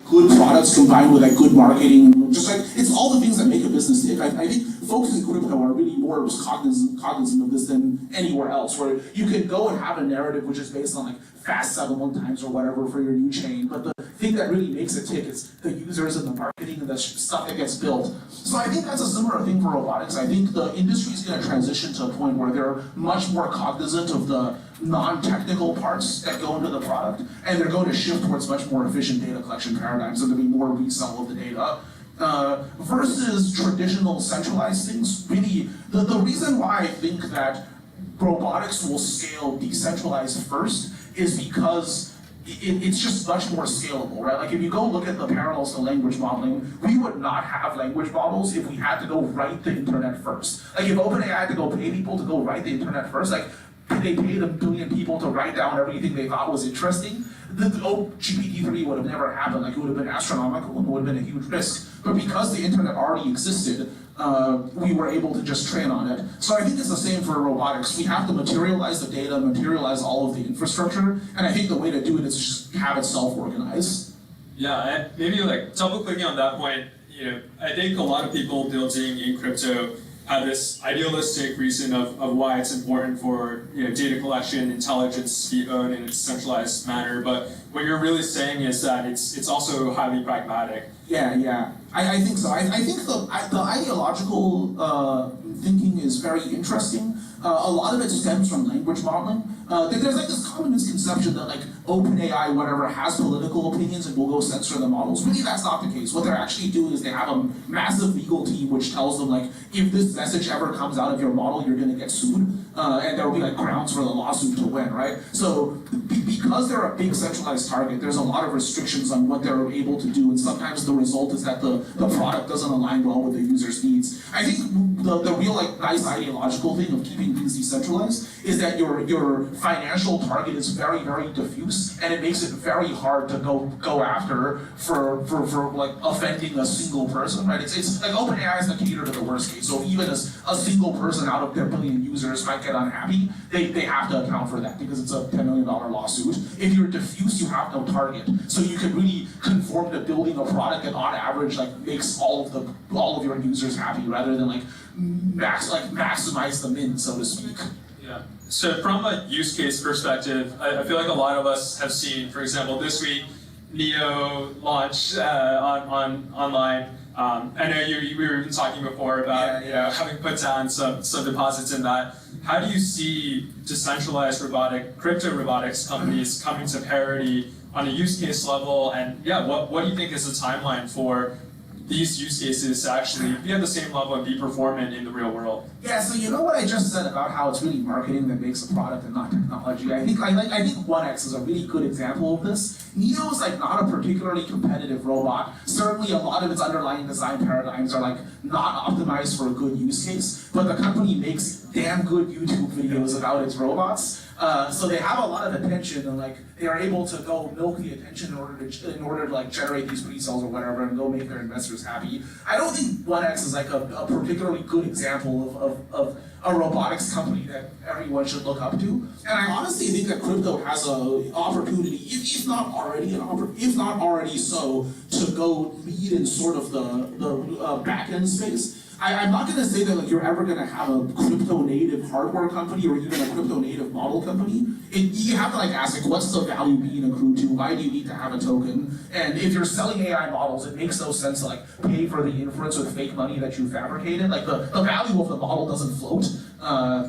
good products combined with like good marketing, just like it's all the things that make a business tick. I think folks in crypto are really more cognizant of this than anywhere else, where you can go and have a narrative which is based on like fast settlement times or whatever for your new chain, but the thing that really makes it tick is the users and the marketing and the stuff that gets built. So I think that's a similar thing for robotics. I think the industry is going to transition to a point where they're much more cognizant of the non-technical parts that go into the product, and they're going to shift towards much more efficient data collection paradigms, and there'll be more resell of the data. Versus traditional centralized things, really, the reason why I think that robotics will scale decentralized first is because it's just much more scalable, right? Like if you go look at the parallels to language modeling, we would not have language models if we had to go write the internet first. Like if OpenAI had to go pay people to go write the internet first, like they paid 1 billion people to write down everything they thought was interesting, the GPT-3 would have never happened. Like it would have been astronomical and would have been a huge risk. But because the internet already existed, we were able to just train on it. So I think it's the same for robotics. We have to materialize the data, materialize all of the infrastructure, and I think the way to do it is just have it self-organize. Yeah, and maybe like double-clicking on that point, I think a lot of people building in crypto have this idealistic reason of why it's important for data collection, intelligence to be owned in a centralized manner. But what you're really saying is that it's also highly pragmatic. Yeah. I think so. I think the ideological thinking is very interesting. A lot of it stems from language modeling. There's like this common misconception that like OpenAI, whatever, has political opinions and will go censor the models. Really, that's not the case. What they're actually doing is they have a massive legal team which tells them like, if this message ever comes out of your model, you're going to get sued, and there will be like grounds for the lawsuit to win, right? So because they're a big centralized target, there's a lot of restrictions on what they're able to do, and sometimes the result is that the product doesn't align well with the user's needs. I think the real like nice ideological thing of keeping things decentralized is that your financial target is very, very diffuse, and it makes it very hard to go after for like offending a single person, right? It's like OpenAI is the cater to the worst case. So even as a single person out of their billion users might get unhappy, they have to account for that because it's a $10 million lawsuit. If you're diffuse, you have no target, so you can really conform to building a product that on average like makes all of your users happy, rather than like maximize the min, so to speak. Yeah. So from a use case perspective, I feel like a lot of us have seen, for example, this week, Neo launched online. I know we were even talking before about having put down some deposits in that. How do you see decentralized crypto robotics companies coming to parity on a use case level? And what do you think is the timeline for these use cases to actually be at the same level and be performant in the real world? Yeah, so you know what I just said about how it's really marketing that makes a product and not technology? I think 1X is a really good example of this. Neo is like not a particularly competitive robot. Certainly a lot of its underlying design paradigms are like not optimized for a good use case, but the company makes damn good YouTube videos about its robots. So they have a lot of attention, and like they are able to go milk the attention in order to like generate these pre-sales or whatever and go make their investors happy. I don't think 1X is like a particularly good example of a robotics company that everyone should look up to. And I honestly think that crypto has an opportunity, if not already so, to go lead in sort of the back-end space. I'm not going to say that like you're ever going to have a crypto-native hardware company or even a crypto-native model company. You have to like ask, like, what's the value being accrued to? Why do you need to have a token? And if you're selling AI models, it makes no sense to like pay for the inference with fake money that you fabricated. Like the value of the model doesn't float.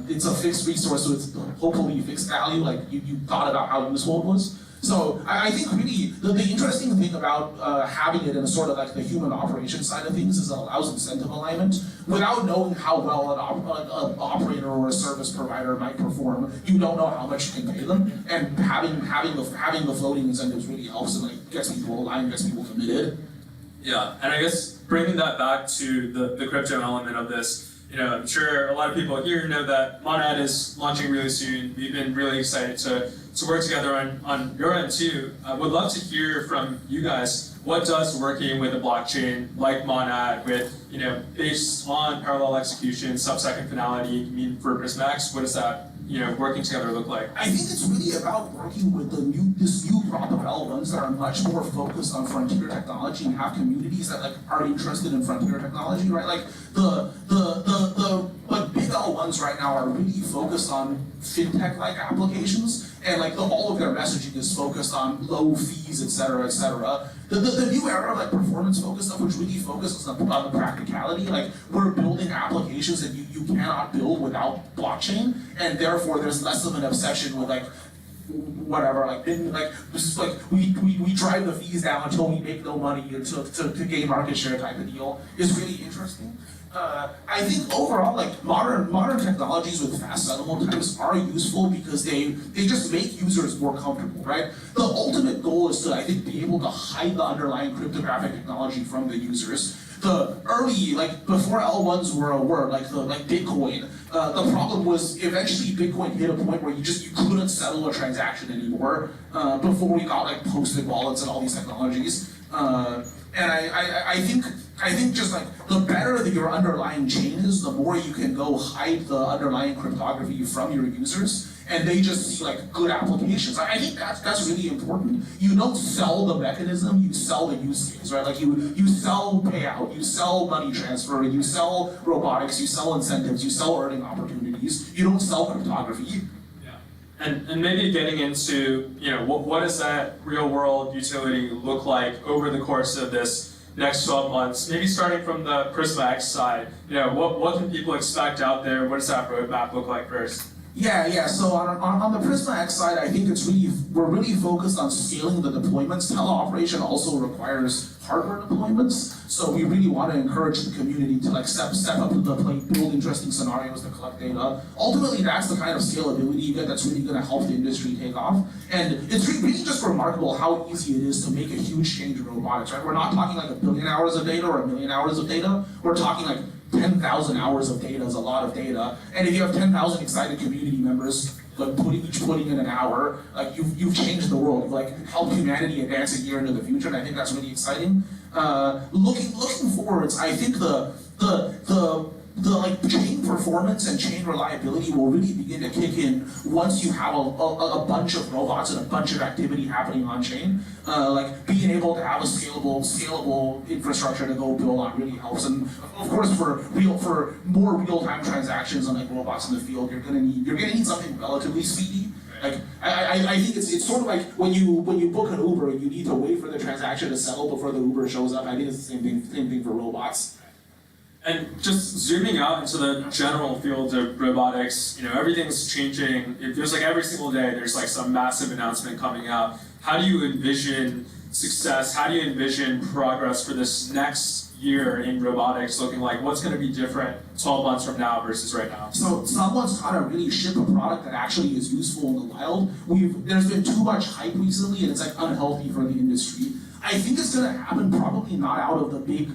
It's a fixed resource, so it's hopefully fixed value. Like you thought about how useful it was. So I think really the interesting thing about having it in a sort of like the human operation side of things is it allows incentive alignment. Without knowing how well an operator or a service provider might perform, you don't know how much you can pay them. And having the floating incentives really helps and like gets people aligned, gets people committed. Yeah, and I guess bringing that back to the crypto element of this, I'm sure a lot of people here know that Monad is launching really soon. We've been really excited to work together on your end too. I would love to hear from you guys, what does working with a blockchain like Monad based on parallel execution, sub-second finality mean for PrismX? What does that working together look like? I think it's really about working with this new crop of L1s that are much more focused on frontier technology and have communities that like are interested in frontier technology, right? Like the big L1s right now are really focused on fintech-like applications, and like all of their messaging is focused on low fees, et cetera, et cetera. The new era of like performance-focused stuff, which really focuses on the practicality, like we're building applications that you cannot build without blockchain, and therefore there's less of an obsession with like whatever, we drive the fees down until we make no money to gain market share type of deal is really interesting. I think overall, like modern technologies with fast settlement times are useful because they just make users more comfortable, right? The ultimate goal is to, I think, be able to hide the underlying cryptographic technology from the users. The early, like before L1s were a word, like Bitcoin, the problem was eventually Bitcoin hit a point where you couldn't settle a transaction anymore before we got like posted wallets and all these technologies. And I think just like the better that your underlying chain is, the more you can go hide the underlying cryptography from your users, and they just see like good applications. I think that's really important. You don't sell the mechanism, you sell the use case, right? Like you sell payout, you sell money transfer, you sell robotics, you sell incentives, you sell earning opportunities. You don't sell cryptography. And maybe getting into, what does that real world utility look like over the course of this next 12 months? Maybe starting from the Prisma X side, what can people expect out there? What does that roadmap look like first? Yeah. So on the Prisma X side, I think we're really focused on scaling the deployments. Teleoperation also requires hardware deployments, so we really want to encourage the community to like step up to the plate, build interesting scenarios to collect data. Ultimately, that's the kind of scalability you get that's really going to help the industry take off. And it's really just remarkable how easy it is to make a huge change in robotics, right? We're not talking like 1 billion hours of data or 1 million hours of data. We're talking like 10,000 hours of data is a lot of data. And if you have 10,000 excited community members, like putting in an hour, like you've changed the world. You've like helped humanity advance a year into the future, and I think that's really exciting. Looking forwards, I think the like chain performance and chain reliability will really begin to kick in once you have a bunch of robots and a bunch of activity happening on chain. Like being able to have a scalable infrastructure to go build on really helps. And of course, for more real-time transactions on like robots in the field, you're gonna need something relatively speedy. Like I think it's sort of like when you book an Uber, you need to wait for the transaction to settle before the Uber shows up. I think it's the same thing for robots. And just zooming out into the general field of robotics, everything's changing. It feels like every single day there's like some massive announcement coming out. How do you envision success? How do you envision progress for this next year in robotics looking like? What's going to be different 12 months from now versus right now? So someone's got to really ship a product that actually is useful in the wild. There's been too much hype recently, and it's like unhealthy for the industry. I think it's going to happen probably not out of the big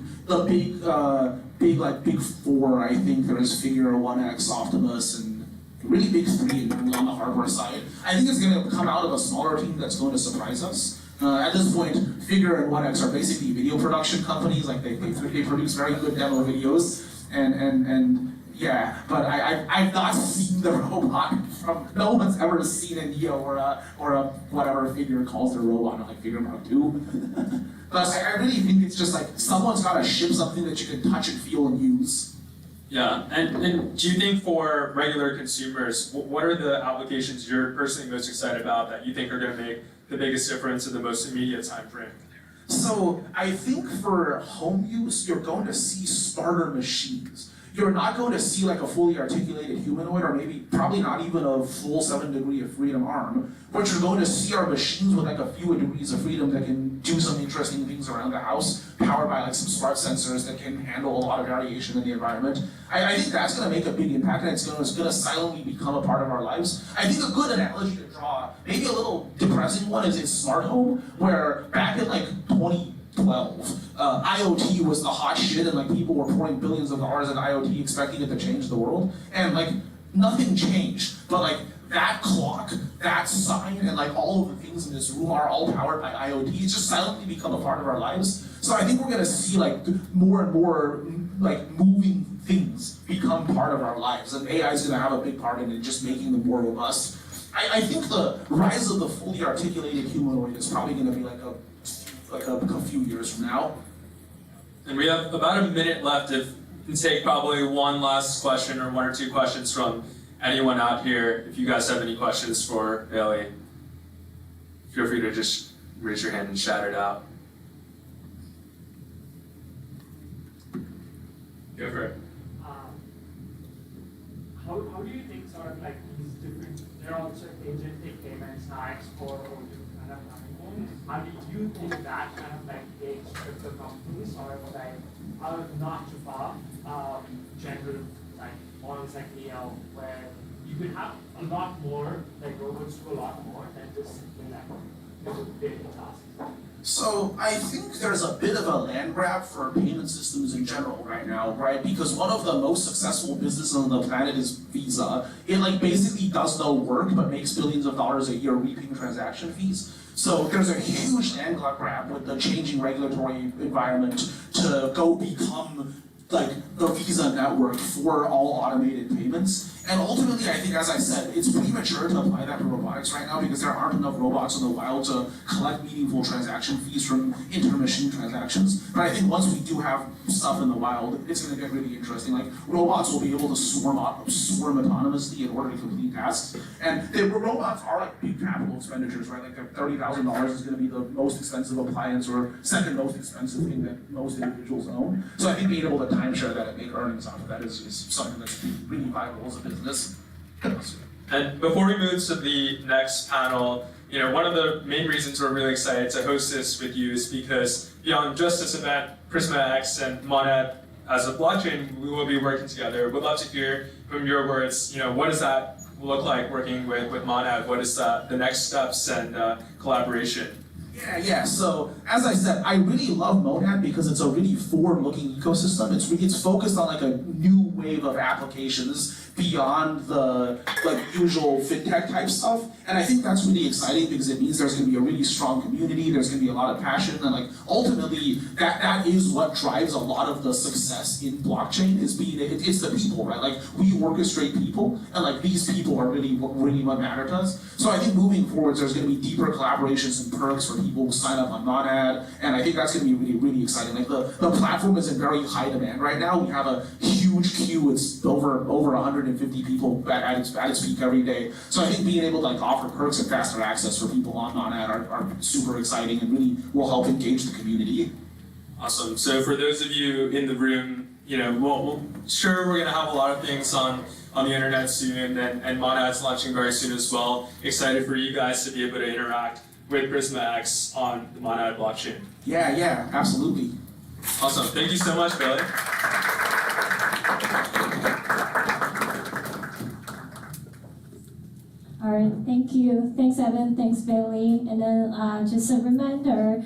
four. I think there's Figure, 1X, Optimus, and really big three on the hardware side. I think it's going to come out of a smaller team that's going to surprise us. At this point, Figure and 1X are basically video production companies. Like they produce very good demo videos, and yeah. But I've not seen the robot from. No one's ever seen a Neo or a whatever Figure calls their robot, like Figure Mark II. But I really think it's just like someone's got to ship something that you can touch and feel and use. Yeah, and do you think for regular consumers, what are the applications you're personally most excited about that you think are going to make the biggest difference in the most immediate time frame? So I think for home use, you're going to see smarter machines. You're not going to see like a fully articulated humanoid, or probably not even a full 7 degree of freedom arm. What you're going to see are machines with like a few degrees of freedom that can do some interesting things around the house, powered by like some smart sensors that can handle a lot of variation in the environment. I think that's going to make a big impact, and it's going to silently become a part of our lives. I think a good analogy to draw, maybe a little depressing one, is smart home, where back in like 2012, IoT was the hot shit, and like people were pouring billions of dollars in IoT expecting it to change the world, and like nothing changed. But like that clock, that sign, and like all of the things in this room are all powered by IoT. It's just silently become a part of our lives. So I think we're gonna see like more and more like moving things become part of our lives, and AI is going to have a big part in it, just making them more robust. I think the rise of the fully articulated humanoid is probably going to be like a few years from now. And we have about a minute left. If we can take probably one last question or one or two questions from anyone out here. If you guys have any questions for Bailey, feel free to just raise your hand and shout it out. Go for it. How do you think sort of like these different, there are also agentic payments now, export or kind of coming. How do you think that kind of like takes crypto companies sort of like out of not too far, general like models like Neo, where you could have a lot more, like robots do a lot more than just simply like daily tasks. So I think there's a bit of a land grab for payment systems in general right now, right? Because one of the most successful businesses on the planet is Visa. It like basically does no work but makes billions of dollars a year reaping transaction fees. So there's a huge land grab with the changing regulatory environment to go become like the Visa network for all automated payments. And ultimately, I think, as I said, it's premature to apply that to robotics right now because there aren't enough robots in the wild to collect meaningful transaction fees from inter-machine transactions. But I think once we do have stuff in the wild, it's going to get really interesting. Like, robots will be able to swarm autonomously in order to complete tasks. And robots are like big capital expenditures, right? Like, $30,000 is going to be the most expensive appliance or second most expensive thing that most individuals own. So I think being able to timeshare that and make earnings off of that is something that's really viable as a business. And before we move to the next panel, one of the main reasons we're really excited to host this with you is because beyond just this event, Prisma X and Monad as a blockchain, we will be working together. We'd love to hear from your words, what does that look like working with Monad? What is the next steps and collaboration? Yeah. So as I said, I really love Monad because it's a really forward-looking ecosystem. It's focused on like a new wave of applications beyond the usual fintech type stuff. And I think that's really exciting because it means there's going to be a really strong community. There's going to be a lot of passion, and ultimately that is what drives a lot of the success in blockchain. It's the people, right? Like we orchestrate people, and these people are really what matter to us. So I think moving forwards, there's going to be deeper collaborations and perks for people who sign up on Monad, and I think that's going to be really exciting. Like the platform is in very high demand right now. We have a huge queue. It's over 150 people at its peak every day. So I think being able to offer perks and faster access for people on Monad are super exciting and really will help engage the community. Awesome. So for those of you in the room, sure we're going to have a lot of things on the internet soon, and Monad's launching very soon as well. Excited for you guys to be able to interact with Prisma X on the Monad blockchain. Yeah, absolutely. Awesome. Thank you so much, Bailey. All right, thank you. Thanks, Evan. Thanks, Bailey. And then just a reminder,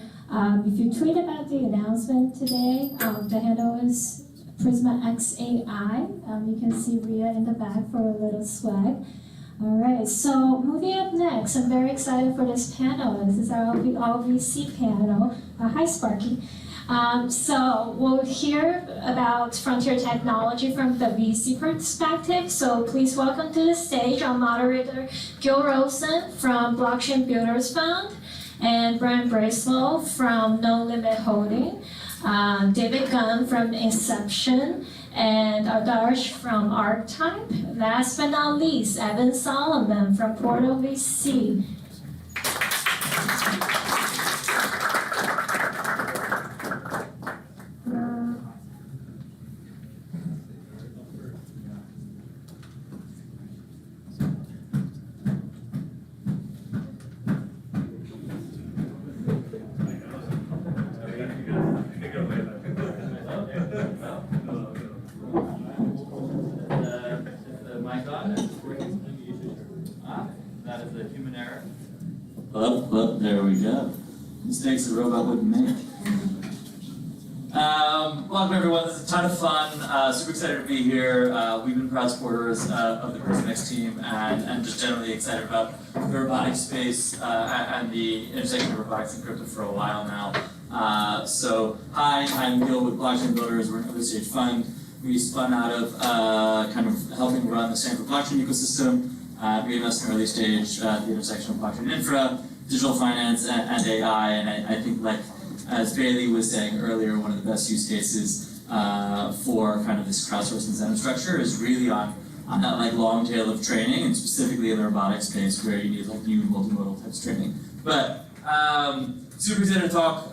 if you tweet about the announcement today, the handle is PrismaXAI. You can see Ria in the back for a little swag. All right, so moving up next, I'm very excited for this panel. This is our LVC panel. Hi, Sparky. So we'll hear about frontier technology from the VC perspective. So please welcome to the stage our moderator, Gil Rosen from Blockchain Builders Fund, and Brian Bracewell from No Limit Holding, David Gunn from Inception, and Adarsh from Archetype. Last but not least, Evan Solomon from Portal VC. That is a human error. Well, there we go. Mistakes a robot wouldn't make. Welcome everyone, this is a ton of fun. Super excited to be here. We've been proud supporters of the Prisma X team and just generally excited about the robotics space and the intersection of robotics and crypto for a while now. So hi, I'm Gil with Blockchain Builders. We're an early stage fund. We spun out of kind of helping run the Stanford blockchain ecosystem. We invest in early stage at the intersection of blockchain infra, digital finance, and AI. And I think, like as Bailey was saying earlier, one of the best use cases for kind of this crowdsourced incentive structure is really on that like long tail of training, and specifically in the robotics space where you need like new multimodal types training. But super excited to talk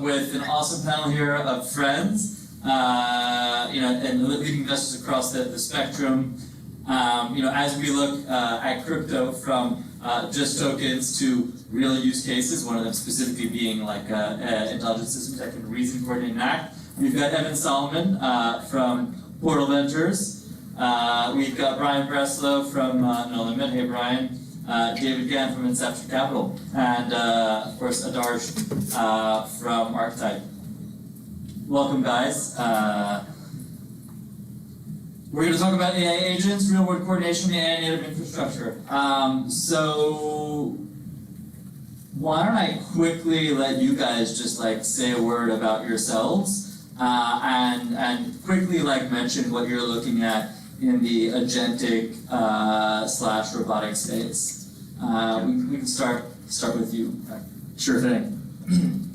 with an awesome panel here of friends. And leading investors across the spectrum. As we look at crypto from just tokens to real use cases, one of them specifically being like intelligent systems that can reason, coordinate, and act. We've got Evan Solomon from Portal Ventures. We've got Brian Breslow from No Limit. Hey, Brian. David Gann from Inception Capital. And, of course, Adarsh from Archetype. Welcome, guys. We're going to talk about AI agents, real-world coordination, and AI-native infrastructure. So why don't I quickly let you guys just like say a word about yourselves and quickly like mention what you're looking at in the agentic / robotic space. We can start with you. Sure thing.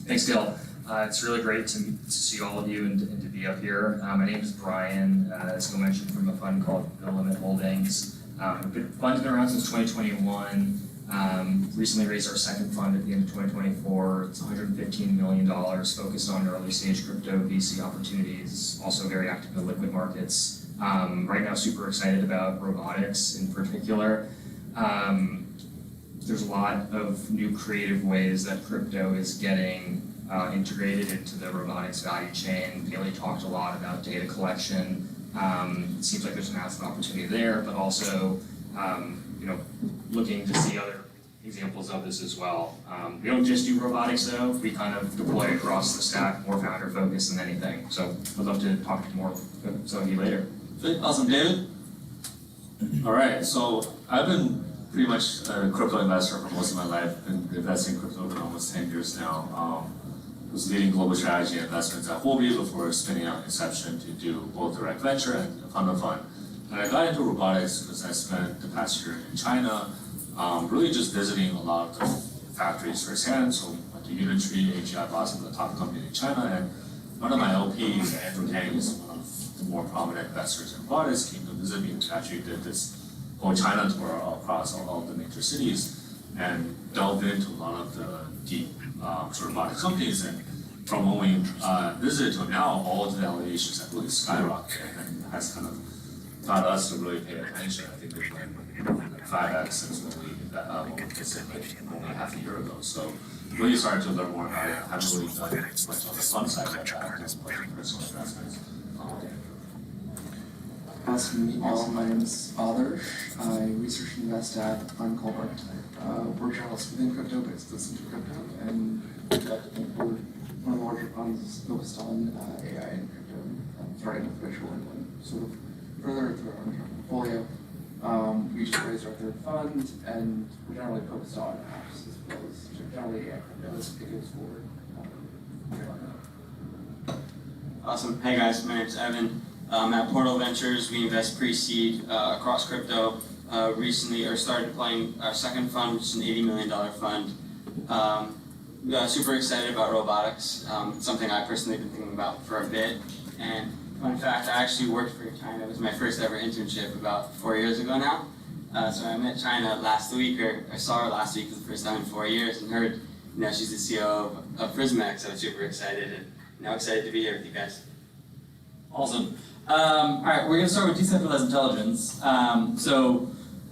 Thanks, Gil. It's really great to see all of you and to be up here. My name is Brian, as Gil mentioned, from a fund called No Limit Holdings. We've been funded around since 2021. Recently raised our second fund at the end of 2024. It's $115 million focused on early stage crypto VC opportunities, also very active in the liquid markets. Right now, super excited about robotics in particular. There's a lot of new creative ways that crypto is getting integrated into the robotics value chain. Bailey talked a lot about data collection. It seems like there's a massive opportunity there, but also looking to see other examples of this as well. We don't just do robotics though, we kind of deploy across the stack, more founder focused than anything. So I'd love to talk more with some of you later. Awesome, David. All right, so I've been pretty much a crypto investor for most of my life. Been investing in crypto for almost 10 years now. Was leading global strategy and investments at Huobi before spinning out Inception to do both direct venture and fund of fund. And I got into robotics because I spent the past year in China, really just visiting a lot of the factories firsthand. So went to Unitree, AGI, Boston, the top company in China, and one of my LPs, Andrew Kang, is one of the more prominent investors in robotics, came to visit me and actually did this whole China tour across all the major cities and delved into a lot of the deep robotics companies. And from when we visited to now, all the valuations have really skyrocketed and has kind of taught us to really pay attention. I think we've been 5x since when we visited only half a year ago. So really started to learn more about it. I haven't really done much on the fund side of that, just personal investments. Nice to meet you all. My name is Adarsh. I research and invest at a fund called Archetype. We're journalists within crypto, but exclusive to crypto, and we're one of the larger funds focused on AI and crypto, starting with virtual and sort of further through our own portfolio. We just raised our third fund, and we're generally focused on apps as well as generally AI crypto as it goes forward. Awesome. Hey guys, my name's Evan. At Portal Ventures, we invest pre-seed across crypto. Recently, started deploying our second fund, which is an $80 million fund. Super excited about robotics. Something I personally been thinking about for a bit. And fun fact, I actually worked for China. It was my first ever internship about 4 years ago now. So I met China last week, or I saw her last week for the first time in 4 years, and heard, she's the CEO of Prismax. So I'm super excited, and excited to be here with you guys. Awesome. All right, we're going to start with decentralized intelligence.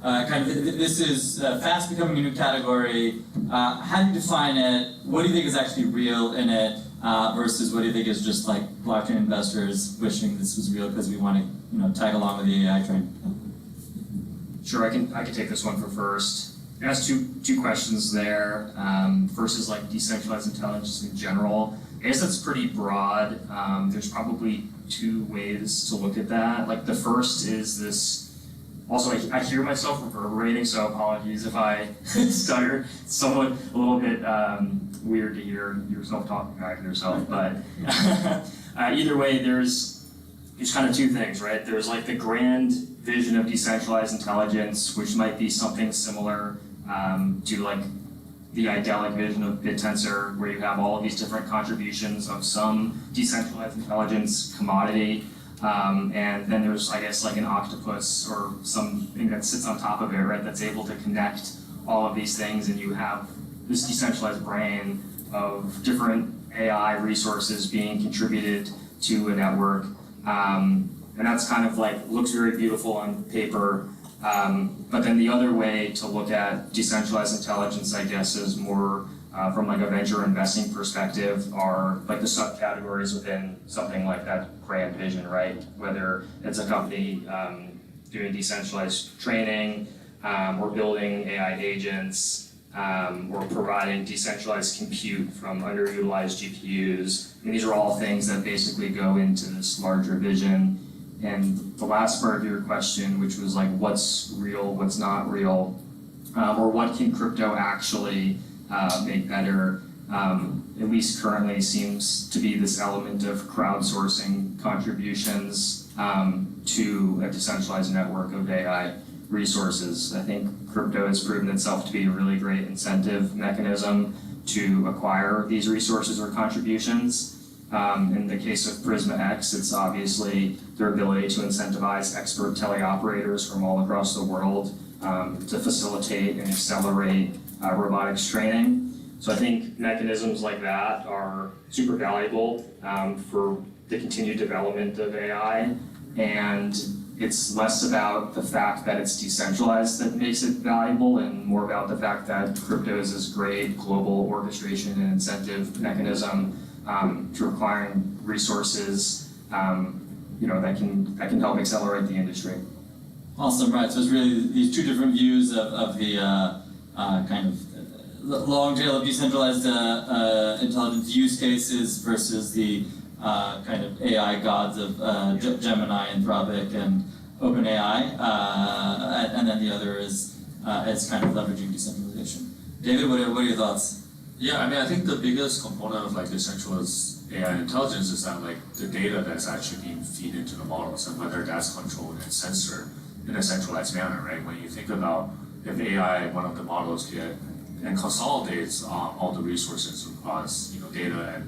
This is fast becoming a new category. How do you define it? What do you think is actually real in it versus what do you think is just like blockchain investors wishing this was real because we want to tag along with the AI train? Sure, I can take this one for first. I asked two questions there. First is like decentralized intelligence in general. I guess that's pretty broad. There's probably two ways to look at that. Like the first is this Also, I hear myself reverberating, so apologies if I stutter. It's somewhat a little bit weird to hear yourself talking back to yourself, but either way, there's kind of two things, right? There's like the grand vision of decentralized intelligence, which might be something similar to like the idyllic vision of BitTensor, where you have all of these different contributions of some decentralized intelligence commodity. And then there's, I guess, like an octopus or something that sits on top of it, right, that's able to connect all of these things, and you have this decentralized brain of different AI resources being contributed to a network. And that's kind of like, looks very beautiful on paper. But then the other way to look at decentralized intelligence, I guess, is more from like a venture investing perspective, are like the subcategories within something like that grand vision, right? Whether it's a company doing decentralized training, or building AI agents, or providing decentralized compute from underutilized GPUs. I mean, these are all things that basically go into this larger vision. And the last part of your question, which was like, what's real, what's not real, or what can crypto actually make better, at least currently seems to be this element of crowdsourcing contributions to a decentralized network of AI resources. I think crypto has proven itself to be a really great incentive mechanism to acquire these resources or contributions. In the case of Prisma X, it's obviously their ability to incentivize expert teleoperators from all across the world to facilitate and accelerate robotics training. So I think mechanisms like that are super valuable for the continued development of AI, and it's less about the fact that it's decentralized that makes it valuable, and more about the fact that crypto is this great global orchestration and incentive mechanism to acquiring resources, that can help accelerate the industry. Awesome, right? So it's really these two different views of the kind of long tail of decentralized intelligence use cases versus the kind of AI gods of Gemini, Anthropic, and OpenAI, and then the other is kind of leveraging decentralization. David, what are your thoughts? Yeah, I mean, I think the biggest component of like decentralized AI intelligence is that like the data that's actually being fed into the models, and whether that's controlled and censored in a centralized manner, right? When you think about if AI, one of the models and consolidates all the resources across data,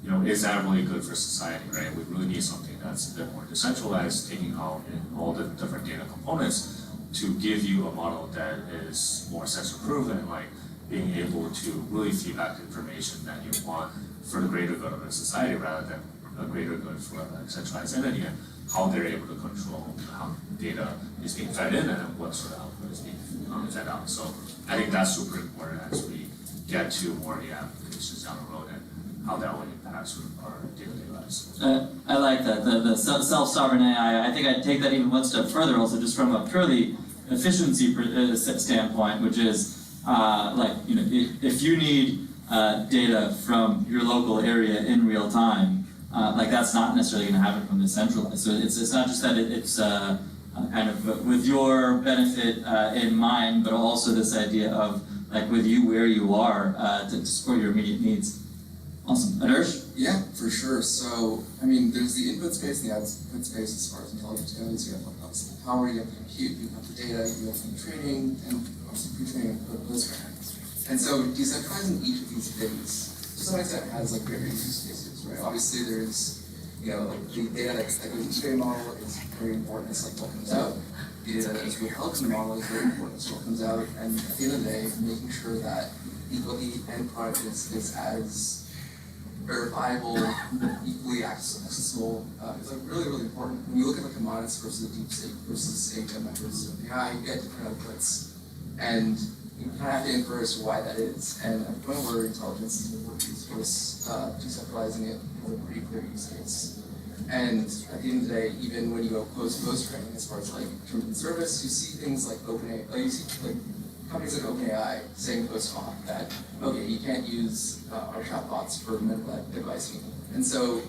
and is that really good for society, right? We really need something that's a bit more decentralized, taking out all the different data components to give you a model that is more censor-proof and like being able to really feed back information that you want for the greater good of the society rather than a greater good for a centralized entity, and how they're able to control how data is being fed in and what sort of output is being fed out. So I think that's super important as we get to more AI applications down the road and how that will impact sort of our day-to-day lives. I like that, the self-sovereign AI. I think I'd take that even one step further, also just from a purely efficiency standpoint, which is if you need data from your local area in real time, that's not necessarily going to happen from the centralized. So it's not just that it's kind of with your benefit in mind, but also this idea of like with you where you are to support your immediate needs. Awesome. Adarsh? Yeah, for sure. So, I mean, there's the input space and the output space as far as intelligence goes. You have obviously the power, you have the compute, you have the data, you have the training, and obviously pre-training and post-training. And so decentralizing each of these things, to some extent, has like various use cases, right? Obviously, there's, like the data that goes into the training model is very important. It's like what comes out. The data that is withheld from the model is very important. It's what comes out. And at the end of the day, making sure that equally end product is as verifiable, equally accessible, is like really, really important. When you look at like a modest versus a deep state versus a Gemini versus AI, you get different outputs, and you kind of have to infer as to why that is. And at the point where intelligence is more use case, decentralizing it is a pretty clear use case. And at the end of the day, even when you go post-training, as far as like terms and service, you see things like OpenAI, you see like companies like OpenAI saying post-hoc that, okay, you can't use our chatbots for medical device. And so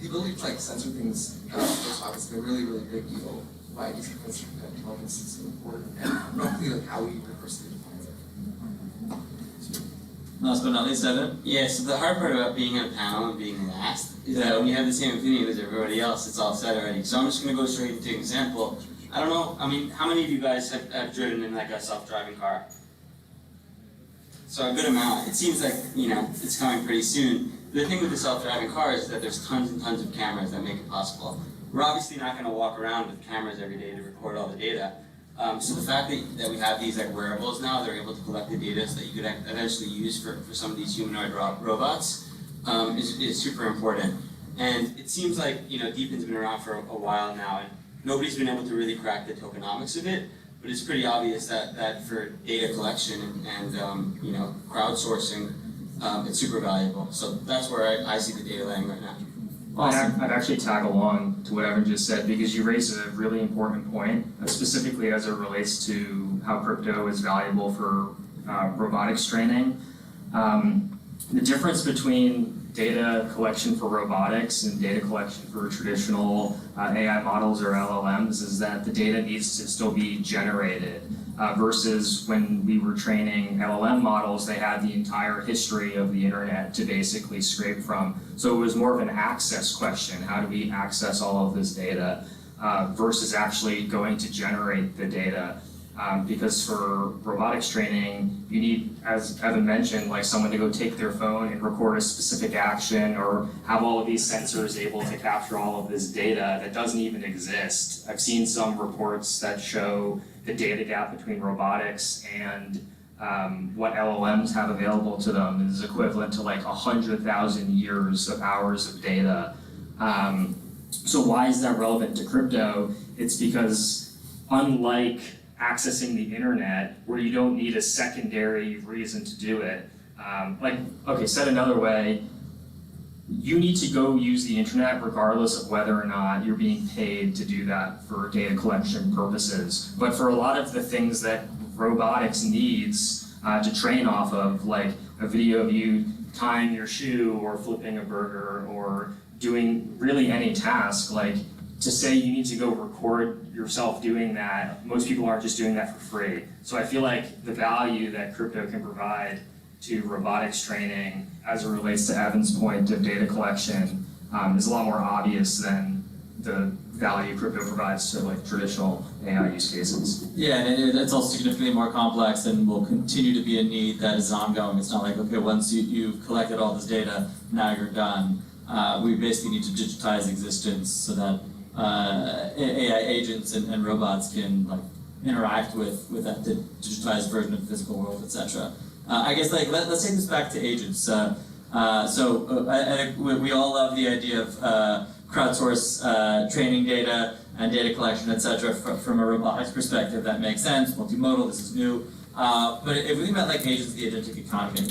the ability to like censor things post-hoc is a really, really big deal why decentralized intelligence is so important, and roughly like how we universally define it. Last but not least, Evan. Yeah, so the hard part about being on a panel and being last is that when you have the same opinion as everybody else, it's all said already. So I'm just going to go straight into an example. I don't know, I mean, how many of you guys have driven in like a self-driving car? So a good amount. It seems like, you know, it's coming pretty soon. The thing with the self-driving car is that there's tons and tons of cameras that make it possible. We're obviously not going to walk around with cameras every day to record all the data. So the fact that we have these like wearables now, they're able to collect the data so that you could eventually use for some of these humanoid robots is super important. And it seems like, you know, DeepIn's been around for a while now, and nobody's been able to really crack the tokenomics of it. But it's pretty obvious that for data collection and you know, crowdsourcing, it's super valuable. So that's where I see the data landing right now. Awesome. I'd actually tag along to what Evan just said, because you raised a really important point, specifically as it relates to how crypto is valuable for robotics training. The difference between data collection for robotics and data collection for traditional AI models or LLMs is that the data needs to still be generated versus when we were training LLM models, they had the entire history of the internet to basically scrape from. So it was more of an access question. How do we access all of this data versus actually going to generate the data? Because for robotics training, you need, as Evan mentioned, like someone to go take their phone and record a specific action or have all of these sensors able to capture all of this data that doesn't even exist. I've seen some reports that show the data gap between robotics and what LLMs have available to them is equivalent to like 100,000 years of hours of data. So why is that relevant to crypto? It's because unlike accessing the internet, where you don't need a secondary reason to do it. Said another way, you need to go use the internet regardless of whether or not you're being paid to do that for data collection purposes. But for a lot of the things that robotics needs to train off of, like a video of you tying your shoe or flipping a burger or doing really any task, like to say you need to go record yourself doing that, most people aren't just doing that for free. So I feel like the value that crypto can provide to robotics training as it relates to Evan's point of data collection is a lot more obvious than the value crypto provides to like traditional AI use cases. Yeah, and it's also significantly more complex and will continue to be a need that is ongoing. It's not like, okay, once you've collected all this data, now you're done. We basically need to digitize existence so that AI agents and robots can like interact with that digitized version of the physical world, etc. I guess like let's take this back to agents. I think we all love the idea of crowdsource training data and data collection, etc. From a robotics perspective, that makes sense. Multimodal, this is new. But if we think about like agents, the agentic economy,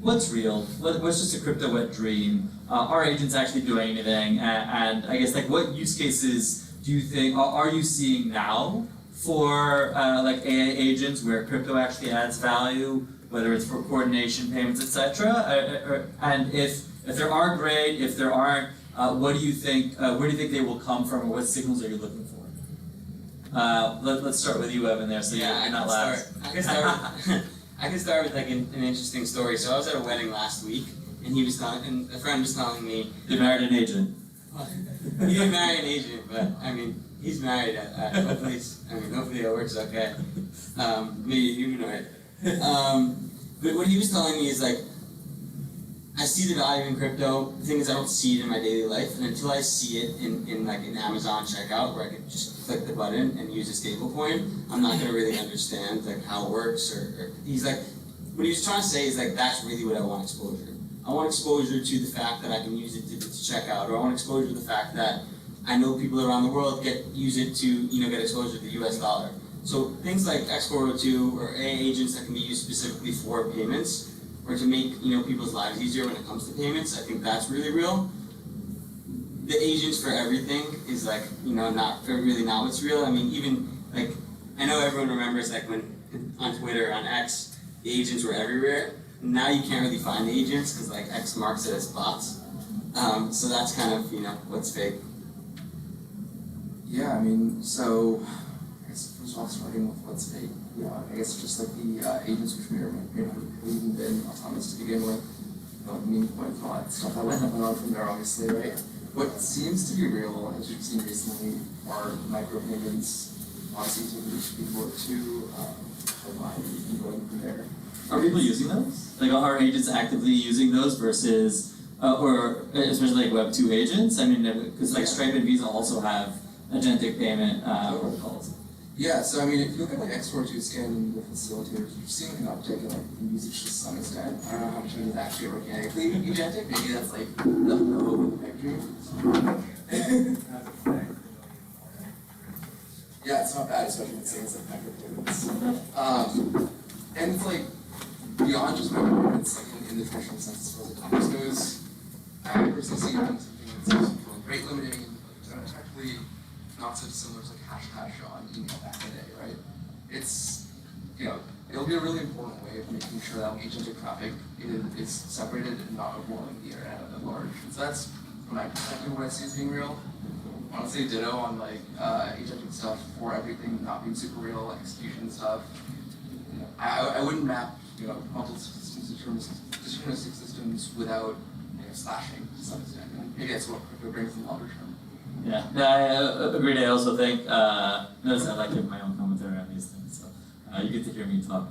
what's real? What's just a crypto wet dream? Are agents actually doing anything? And I guess like what use cases do you think are you seeing now for like AI agents where crypto actually adds value, whether it's for coordination, payments, etc. And if there are, great. If there aren't, what do you think? Where do you think they will come from, or what signals are you looking for? Let's start with you, Evan. There, so Yeah, you're not last. I can start with like an interesting story. So I was at a wedding last week, and a friend was telling me You married an agent. he didn't marry an agent, but I mean he's married. Hopefully it works okay. Maybe a humanoid. But what he was telling me is like, I see the value in crypto. The thing is, I don't see it in my daily life, and until I see it in like an Amazon checkout where I can just click the button and use a stable coin, I'm not gonna really understand like how it works. Or he's like, what he was trying to say is like that's really what I want exposure. I want exposure to the fact that I can use it to check out, or I want exposure to the fact that I know people around the world use it to get exposure to the US dollar. So things like X402 or AI agents that can be used specifically for payments or to make people's lives easier when it comes to payments, I think that's really real. The agents for everything is like not what's real. I mean, even like I know everyone remembers like when on Twitter, on X, the agents were everywhere. Now you can't really find the agents because like X marks it as bots. So that's kind of what's fake. Yeah, I mean, so I guess first of all, starting with what's fake, I guess just like the agents which may or may not have even been autonomous to begin with, mean points and all that stuff that went on from there, obviously, right? What seems to be real, as you've seen recently, are micropayments, obviously taking people to online and going from there. Are people using those? Like, are agents actively using those versus, or especially like Web 2 agents? I mean, because like Stripe and Visa also have agentic payment protocols. Yeah, so I mean, if you look at like X42 scan with facilitators, you're seeing an uptick in like usage to some extent. I don't know how much of it is actually organically agentic. Maybe that's like the hope of the pipe dream. Yeah, it's not bad, especially with things like micropayments. And it's like beyond just micropayments, like in the traditional sense as far as commerce goes. I personally see something that's rate limiting and actually not so dissimilar to like hash on email back in the day, right? It's, it'll be a really important way of making sure that agentic traffic is separated and not overwhelming the internet at large. So that's, from my perspective, what I see as being real. Honestly, ditto on like agentic stuff for everything not being super real, like execution stuff. I wouldn't map, multiple systems deterministic systems without slashing to some extent. And maybe that's what crypto brings in the longer term. Yeah, I agreed. I also think, notice I like to give my own commentary on these things, so you get to hear me talk.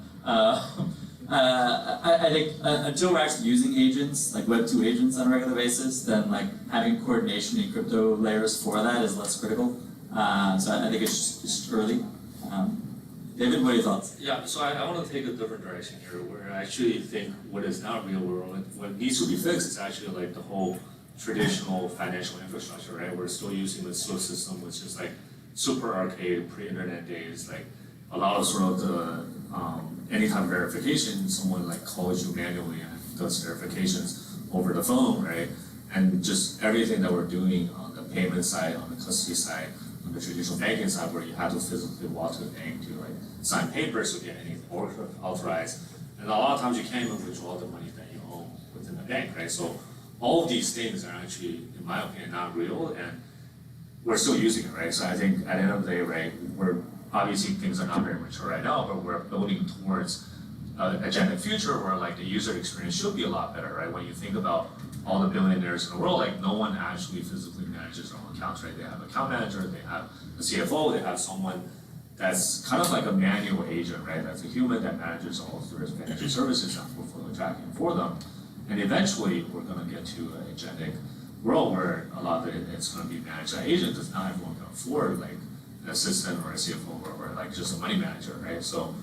I think until we're actually using agents, like Web 2 agents on a regular basis, then like having coordination in crypto layers for that is less critical. So I think it's just early. David, what are your thoughts? Yeah, so I want to take a different direction here, where I actually think what is not real world, what needs to be fixed is actually like the whole traditional financial infrastructure, right? We're still using the SWIFT system, which is like super archaic, pre-internet days. Like a lot of sort of the anytime verification, someone like calls you manually and does verifications over the phone, right? And just everything that we're doing on the payment side, on the custody side, on the traditional banking side, where you have to physically walk to the bank to like sign papers to get anything authorized. And a lot of times you can't even withdraw the money that you own within the bank, right? So all of these things are actually, in my opinion, not real, and we're still using it, right? So I think at the end of the day, right, we're obviously things are not very mature right now, but we're building towards an agentic future where like the user experience should be a lot better, right? When you think about all the billionaires in the world, like no one actually physically manages their own accounts, right? They have an account manager, they have a CFO, they have someone that's kind of like a manual agent, right? That's a human that manages all of their financial services and portfolio tracking for them. And eventually, we're going to get to an agentic world where a lot of it's going to be managed by agents, because not everyone can afford like an assistant or a CFO or like just a money manager, right? So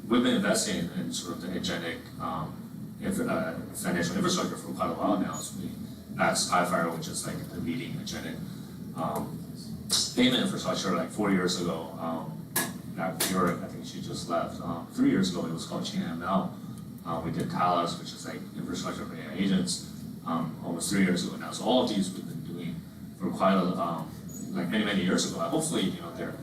we've been investing in sort of the agentic financial infrastructure for quite a while now. So we backed Skyfire, which is like the leading agentic payment infrastructure like 4 years ago. Back Europe, I think she just left. 3 years ago, it was called ChainML. We did Talos, which is like infrastructure for AI agents, almost 3 years ago now. So all of these we've been doing for quite a like many years ago. Hopefully, they're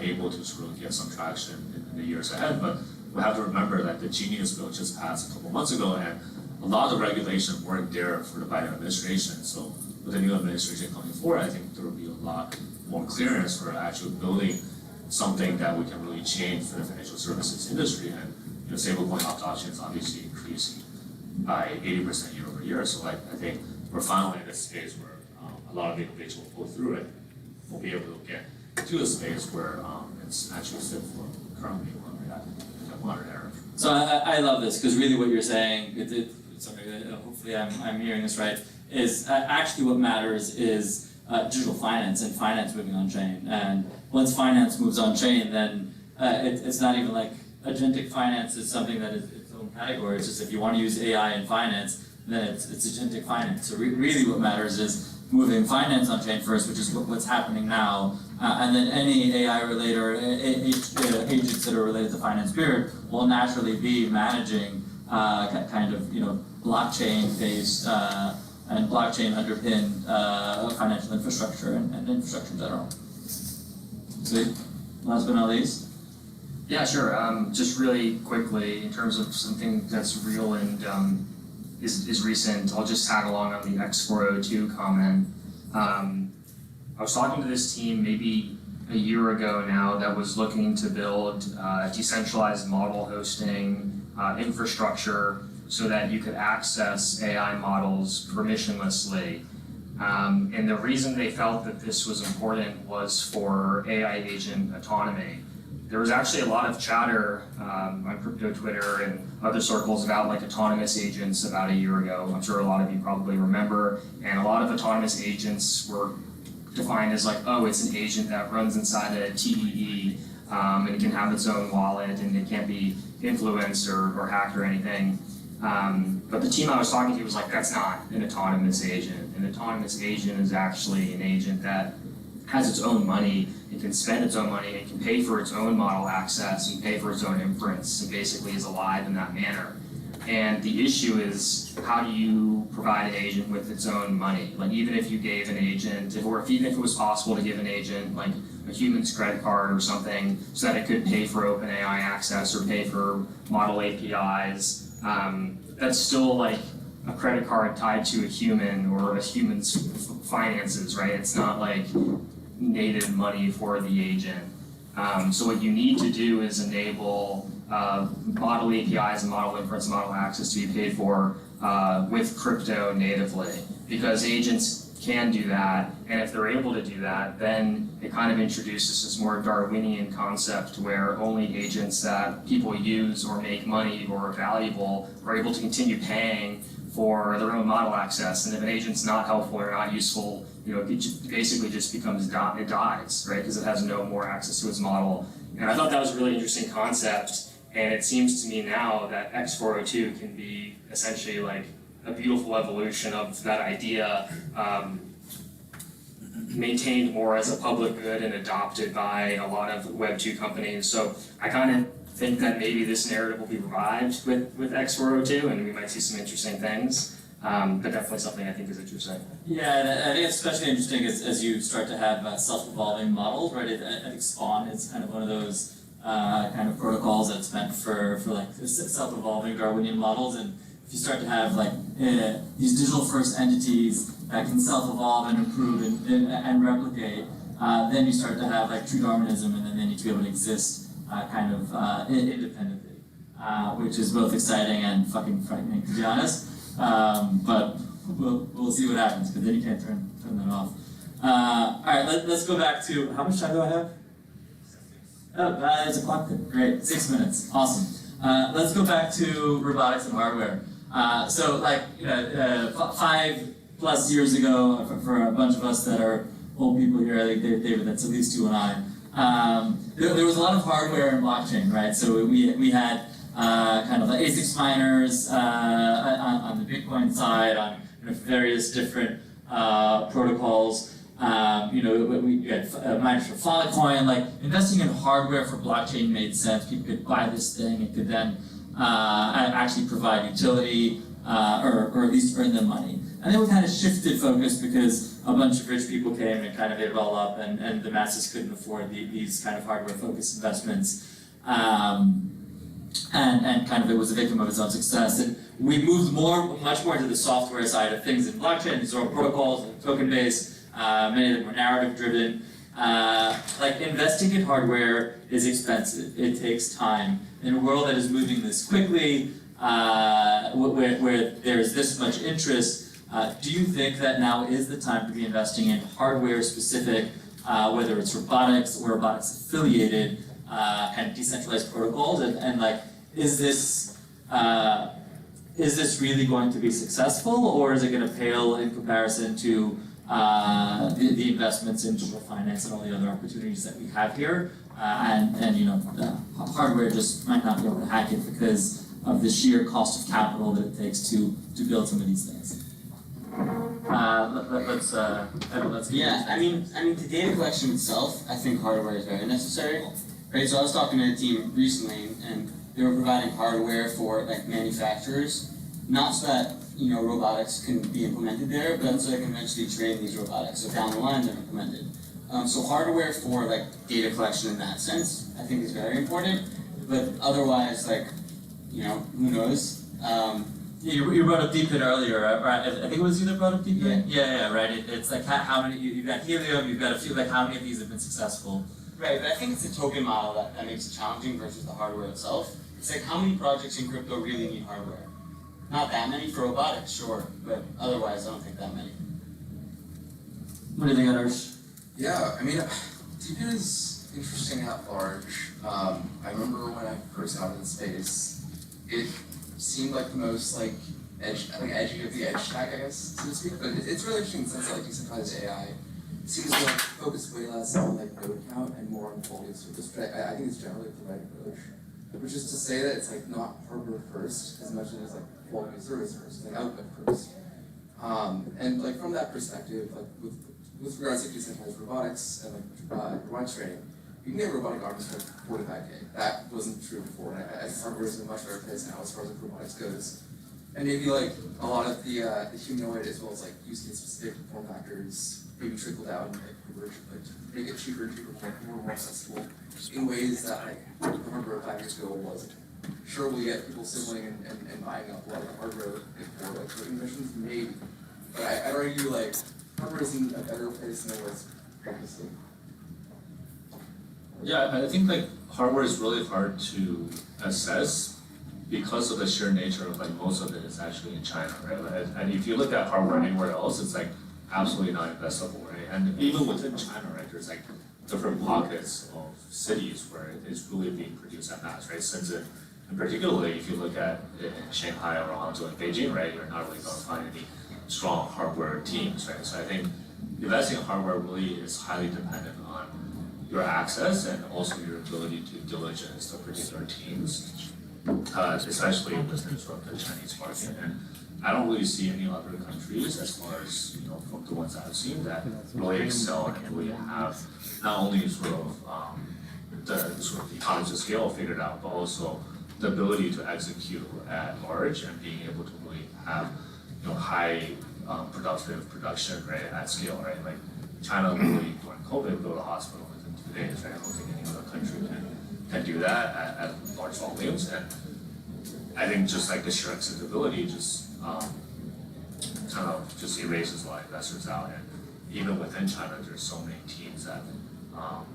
able to sort of get some traction in the years ahead. But we have to remember that the Genius bill just passed a couple months ago, and a lot of the regulations weren't there for the Biden administration. So with the new administration coming forward, I think there will be a lot more clearance for actually building something that we can really change for the financial services industry. And stablecoin adoption is obviously increasing by 80% year over year. So I think we're finally in a space where a lot of the innovation will go through it. We'll be able to get to a space where it's actually fit for currently where we're at in the modern era. So I love this, because really what you're saying, hopefully I'm hearing this right, is actually what matters is digital finance and finance moving on chain. And once finance moves on chain, then it's not even like agentic finance is something that is its own category. It's just if you want to use AI in finance, then it's agentic finance. So really what matters is moving finance on chain first, which is what's happening now, and then any AI related or agents that are related to finance period will naturally be managing kind of blockchain based and blockchain underpinned financial infrastructure and infrastructure in general. Sweet. Last but not least. Yeah, sure. Just really quickly, in terms of something that's real and is recent, I'll just tag along on the X402 comment. I was talking to this team maybe a year ago now that was looking to build decentralized model hosting infrastructure so that you could access AI models permissionlessly. And the reason they felt that this was important was for AI agent autonomy. There was actually a lot of chatter on crypto Twitter and other circles about like autonomous agents about a year ago. I'm sure a lot of you probably remember. And a lot of autonomous agents were defined as like, oh, it's an agent that runs inside a TDE and it can have its own wallet and it can't be influenced or hacked or anything. But the team I was talking to was like, that's not an autonomous agent. An autonomous agent is actually an agent that has its own money, it can spend its own money, it can pay for its own model access and pay for its own inference, and basically is alive in that manner. And the issue is, how do you provide an agent with its own money? Like even if you gave an agent, or even if it was possible to give an agent like a human's credit card or something so that it could pay for OpenAI access or pay for model APIs, that's still like a credit card tied to a human or a human's finances, right? It's not like native money for the agent. So what you need to do is enable model APIs and model inference, model access to be paid for with crypto natively, because agents can do that, and if they're able to do that, then it kind of introduces this more Darwinian concept where only agents that people use or make money or are valuable are able to continue paying for their own model access. And if an agent's not helpful or not useful, it basically just becomes, it dies, right? Because it has no more access to its model. And I thought that was a really interesting concept. And it seems to me now that X402 can be essentially like a beautiful evolution of that idea, maintained more as a public good and adopted by a lot of Web 2 companies. So I kind of think that maybe this narrative will be revived with X402, and we might see some interesting things. But definitely something I think is interesting. Yeah, and I think it's especially interesting as you start to have self-evolving models, right? I think Spawn is kind of one of those kind of protocols that's meant for like self-evolving Darwinian models. And if you start to have like these digital first entities that can self-evolve and improve and replicate, then you start to have like true Darwinism, and then they need to be able to exist kind of independently, which is both exciting and fucking frightening, to be honest. But we'll see what happens, because then you can't turn that off. All right, let's go back to, how much time do I have? Oh, there's a clock there. Great, 6 minutes. Awesome. Let's go back to robotics and hardware. So, like, 5+ years ago, for a bunch of us that are old people here, I think David, that's at least you and I. There was a lot of hardware in blockchain, right? So we had kind of like ASIC miners on the Bitcoin side, on various different protocols. We had miners for Filecoin. Like, investing in hardware for blockchain made sense. People could buy this thing. It could then actually provide utility or at least earn them money. And then we kind of shifted focus because a bunch of rich people came and kind of ate it all up, and the masses couldn't afford these kind of hardware-focused investments. And kind of it was a victim of its own success. And we moved much more to the software side of things in blockchain. These are protocols, token-based. Many of them were narrative-driven. Like, investing in hardware is expensive. It takes time. In a world that is moving this quickly, where there's this much interest, do you think that now is the time to be investing in hardware-specific, whether it's robotics or robotics-affiliated, kind of decentralized protocols? And like, is this really going to be successful, or is it going to pale in comparison to the investments in digital finance and all the other opportunities that we have here? And hardware just might not be able to hack it because of the sheer cost of capital that it takes to build some of these things. Let's Yeah, I mean, the data collection itself, I think hardware is very necessary. Right, so I was talking to a team recently, and they were providing hardware for like manufacturers, not so that robotics can be implemented there, but so they can eventually train these robotics. So down the line, they're implemented. So hardware for like data collection in that sense, I think is very important. But otherwise, like, who knows? You brought up Deepin earlier, right? I think it was you that brought up Deepin? Yeah, right. It's like how many, you've got Helium, you've got a few, like how many of these have been successful? Right, but I think it's the token model that makes it challenging versus the hardware itself. It's like how many projects in crypto really need hardware? Not that many for robotics, sure, but otherwise I don't think that many. What do you think, Adarsh? Yeah, I mean, Deepin is interesting at large. I remember when I first got into space, it seemed like the most edgy of the edge stack, I guess, so to speak. But it's really interesting in the sense that like decentralized AI it seems to like focus way less on like node count and more on quality of service. But I think it's generally the right approach, which is to say that it's like not hardware first as much as it's like quality of service first, like output first. And like from that perspective, like with regards to decentralized robotics and like robotics training, you can get robotic arms for 45K. That wasn't true before, and I think hardware is in a much better place now as far as like robotics goes. And maybe like a lot of the humanoid as well as like use case specific form factors maybe trickle down and like make it cheaper, more accessible in ways that like the hardware 5 years ago wasn't. Sure, we get people sibling and buying up a lot of hardware for like certain missions, maybe. But I'd argue like hardware is in a better place than it was previously. Yeah, I think like hardware is really hard to assess because of the sheer nature of like most of it is actually in China, right? And if you look at hardware anywhere else, it's like absolutely not investable, right? And even within China, right, there's like different pockets of cities where it's really being produced at mass, right? Shenzhen, and particularly if you look at in Shanghai or Hangzhou and Beijing, right, you're not really going to find any strong hardware teams, right? So I think investing in hardware really is highly dependent on your access and also your ability to diligence the particular teams, especially within sort of the Chinese market. And I don't really see any other countries, as far as from the ones I've seen, that really excel and really have not only sort of the sort of economies of scale figured out, but also the ability to execute at large and being able to really have high productive production, right, at scale, right? Like China really during COVID built a hospital within 2 days, right? I don't think any other country can do that at large volumes. And I think just like the sheer accessibility just kind of just erases a lot of investors out. And even within China, there's so many teams that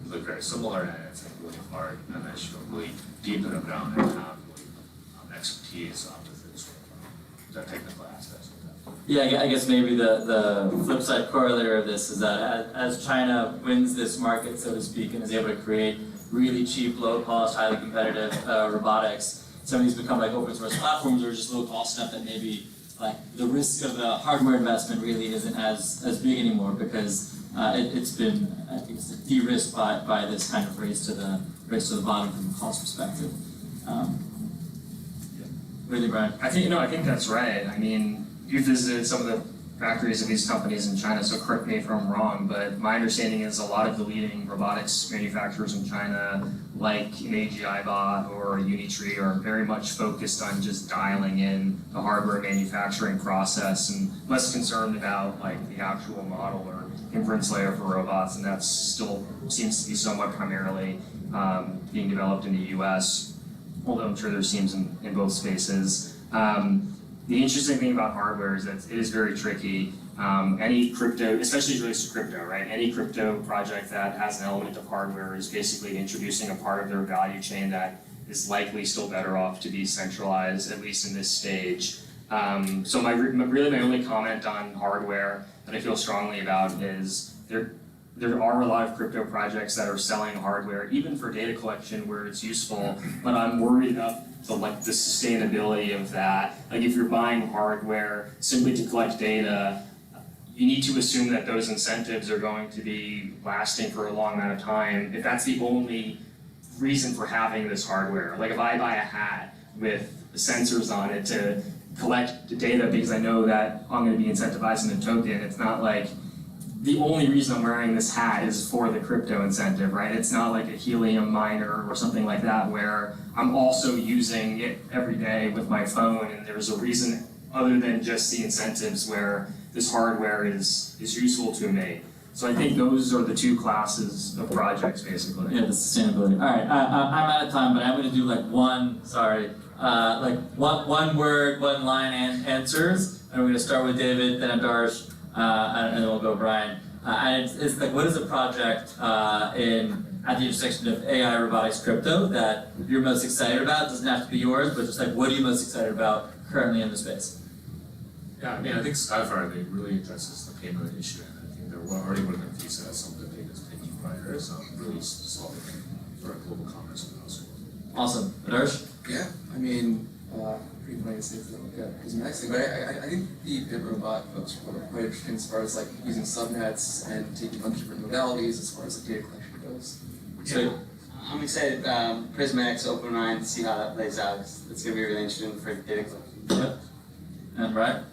look very similar, and it's like really hard unless you're really deep in the ground and have really expertise within sort of the technical aspects of that. Yeah, I guess maybe the flip side corollary of this is that as China wins this market, so to speak, and is able to create really cheap, low cost, highly competitive robotics, some of these become like open source platforms or just low cost stuff that maybe like the risk of the hardware investment really isn't as big anymore because it's been, I think it's de-risked by this kind of race to the bottom from a cost perspective. Really, Brian? I think that's right. I mean, you visited some of the factories of these companies in China, so correct me if I'm wrong, but my understanding is a lot of the leading robotics manufacturers in China, like an AGI Bot or Unitree, are very much focused on just dialing in the hardware manufacturing process and less concerned about like the actual model or inference layer for robots, and that still seems to be somewhat primarily being developed in the US, although I'm sure there's teams in both spaces. The interesting thing about hardware is that it is very tricky. Any crypto, especially related to crypto, right? Any crypto project that has an element of hardware is basically introducing a part of their value chain that is likely still better off to be centralized, at least in this stage. So my only comment on hardware that I feel strongly about is there are a lot of crypto projects that are selling hardware, even for data collection where it's useful, but I'm worried about the sustainability of that. Like if you're buying hardware simply to collect data, you need to assume that those incentives are going to be lasting for a long amount of time. If that's the only reason for having this hardware, like if I buy a hat with sensors on it to collect the data because I know that I'm going to be incentivizing the token, it's not like the only reason I'm wearing this hat is for the crypto incentive, right? It's not like a helium miner or something like that where I'm also using it every day with my phone and there's a reason other than just the incentives where this hardware is useful to me. So I think those are the two classes of projects basically. Yeah, the sustainability. All right, I'm out of time, but I'm going to do like one, like one word, one line answers. And we're going to start with David, then Darsh, and then we'll go Brian. And it's like, what is a project at the intersection of AI, robotics, crypto that you're most excited about? It doesn't have to be yours, but just like, what are you most excited about currently in the space? Yeah, I mean, I think Skyfire, they really addresses the payment issue, and I think they're already working on these as some of the biggest payment providers, really solving for global commerce and also. Awesome. Darsh? Yeah, I mean, pretty funny to say it's like a next thing, but I think the Bit Robot folks were quite interesting as far as like using subnets and taking a bunch of different modalities as far as the data collection goes. So, I'm excited, Prismax, Open Mind, to see how that plays out. It's gonna be really interesting for data collection. yep. And Brian?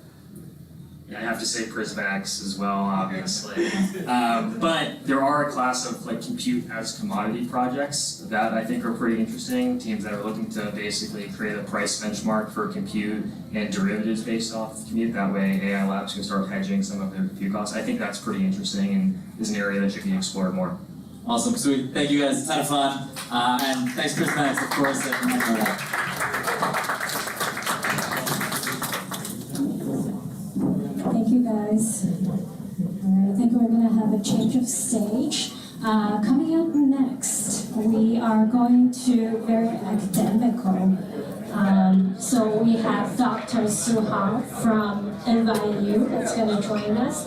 Yeah, I have to say Prismax as well, obviously. But there are a class of like compute as commodity projects that I think are pretty interesting. Teams that are looking to basically create a price benchmark for compute and derivatives based off of compute. That way AI labs can start hedging some of their compute costs. I think that's pretty interesting and is an area that should be explored more. Awesome, sweet. Thank you guys, it's a ton of fun. And thanks, Chris Max, of course, for that. Thank you guys. All right, I think we're gonna have a change of stage. Coming up next, we are going to very academical. So we have Dr. Suhao from NYU that's going to join us.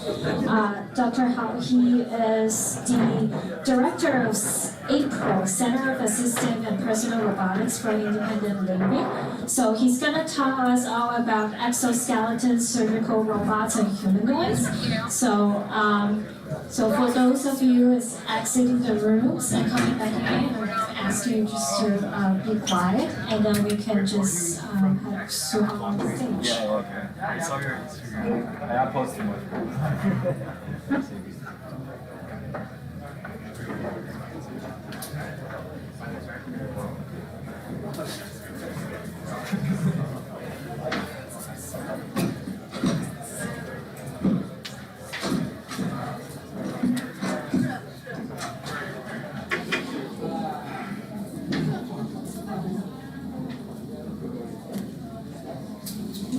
Dr. Hao, he is the director of APRO, Center of Assistive and Personal Robotics for Independent Living. So he's going to tell us all about exoskeletons, surgical robots, and humanoids. So for those of you who is exiting the rooms and coming back in, I'm going to ask you just to be quiet, and then we can just have Suhao on the stage. Yeah, okay. I saw your Instagram. I posted much.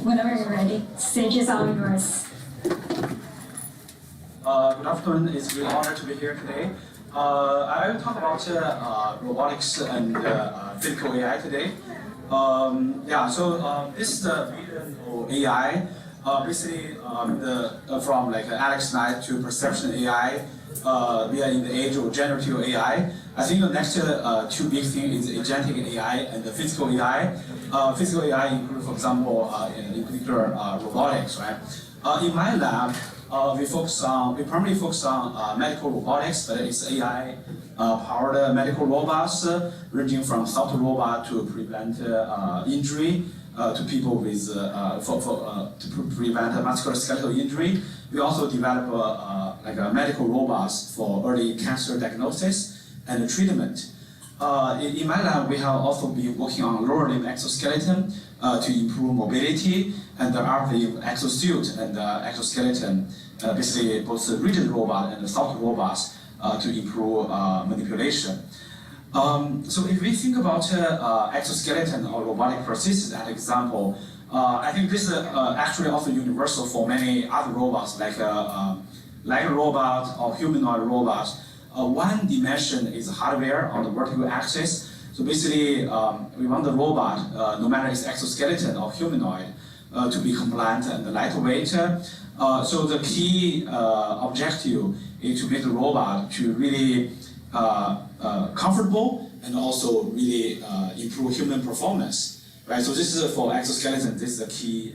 Whenever you're ready, stage is all yours. Good afternoon. It's a real honor to be here today. I will talk about robotics and physical AI today. This is the vision for AI. Basically, from like Alex Knight to perception AI, we are in the age of generative AI. I think the next two big things is agentic AI and the physical AI. Physical AI include, for example, in particular robotics, right? In my lab, we primarily focus on medical robotics, but it's AI powered medical robots, ranging from soft robot to prevent injury to people with to prevent musculoskeletal injury. We also develop medical robots for early cancer diagnosis and treatment. In my lab, we have also been working on lower limb exoskeleton to improve mobility, and the upper limb exosuit and exoskeleton, basically both the rigid robot and the soft robots to improve manipulation. So if we think about exoskeleton or robotic prosthesis as an example, I think this is actually also universal for many other robots like a robot or humanoid robot. One dimension is hardware on the vertical axis. So basically, we want the robot, no matter it's exoskeleton or humanoid, to be compliant and lightweight. So the key objective is to make the robot to really comfortable and also really improve human performance. Right. So this is for exoskeleton. This is the key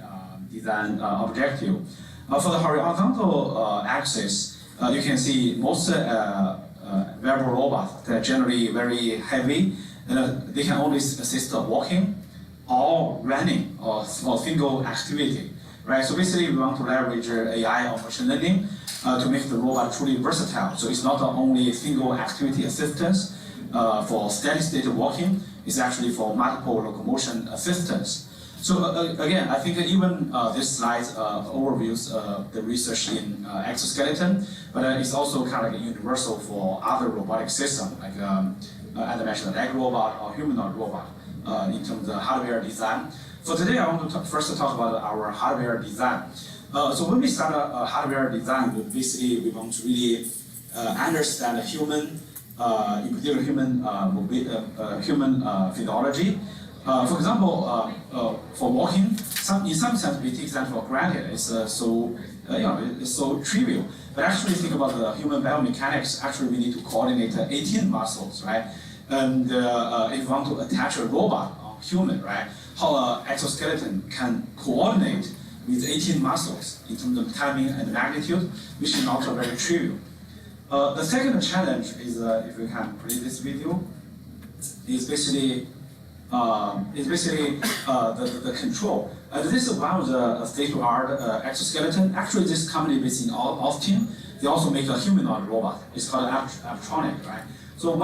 design objective. For the horizontal axis, you can see most wearable robots that are generally very heavy, and they can only assist walking or running or single activity, right? So basically, we want to leverage AI or machine learning to make the robot truly versatile. So it's not only single activity assistance for steady state walking, it's actually for multiple locomotion assistance. So again, I think even this slide overviews the research in exoskeleton, but it's also kind of like universal for other robotic systems, like as I mentioned, leg robot or humanoid robot. in terms of hardware design. So today I want to first talk about our hardware design. So when we start a hardware design, we want to really understand human, in particular human physiology. For example, for walking, in some sense we take that for granted. It's it's so trivial. But actually, think about the human biomechanics. Actually, we need to coordinate 18 muscles, right? And if you want to attach a robot on human, right? How an exoskeleton can coordinate with 18 muscles in terms of timing and magnitude, which is not very trivial. The second challenge is, if we can play this video, is basically the control. This is one of the state-of-the-art exoskeleton. Actually, this company based in Austin, they also make a humanoid robot. It's called Aptronic, right? So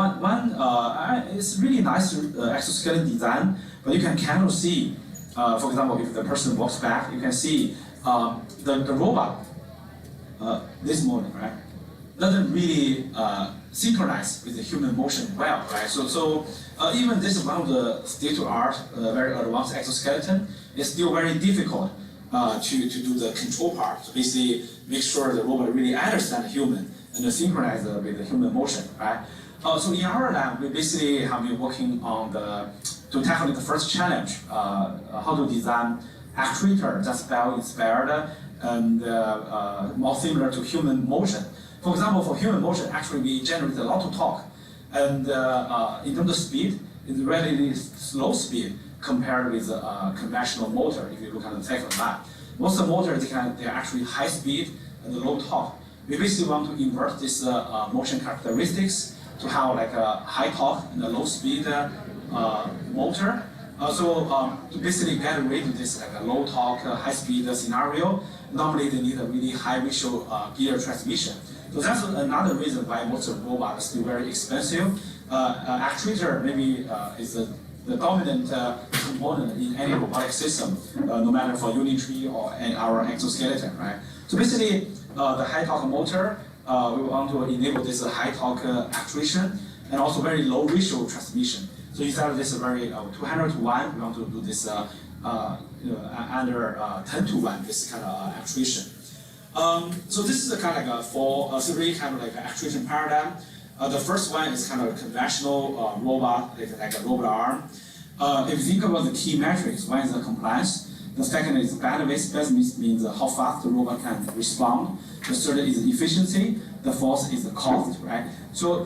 it's really nice exoskeleton design, but you can kind of see, for example, if the person walks back, you can see the robot, this model, right, doesn't really synchronize with the human motion well, right? So even this is one of the state-of-the-art, very advanced exoskeleton. It's still very difficult to do the control part. So basically, make sure the robot really understands the human and synchronize with the human motion, right? So in our lab, we basically have been working on to tackle the first challenge, how to design actuator that's bio-inspired and more similar to human motion. For example, for human motion, actually we generate a lot of torque. And in terms of speed, it's relatively slow speed compared with conventional motor, if you look at the second line. Most of the motors, they're actually high speed and low torque. We basically want to invert this motion characteristics to have like a high torque and a low speed motor. To basically get rid of this like a low torque, high speed scenario, normally they need a really high ratio gear transmission. So that's another reason why most of robots are still very expensive. Actuator maybe is the dominant component in any robotic system, no matter for Unitree or our exoskeleton, right? So basically, the high torque motor, we want to enable this high torque actuation and also very low ratio transmission. So instead of this very 200 to 1, we want to do this under 10 to 1, this kind of actuation. So this is a kind of like three kind of like actuation paradigm. The first one is kind of a conventional robot, like a robot arm. If you think about the key metrics, one is the compliance. The second is bandwidth. Bandwidth means how fast the robot can respond. The third is efficiency. The fourth is the cost, right? So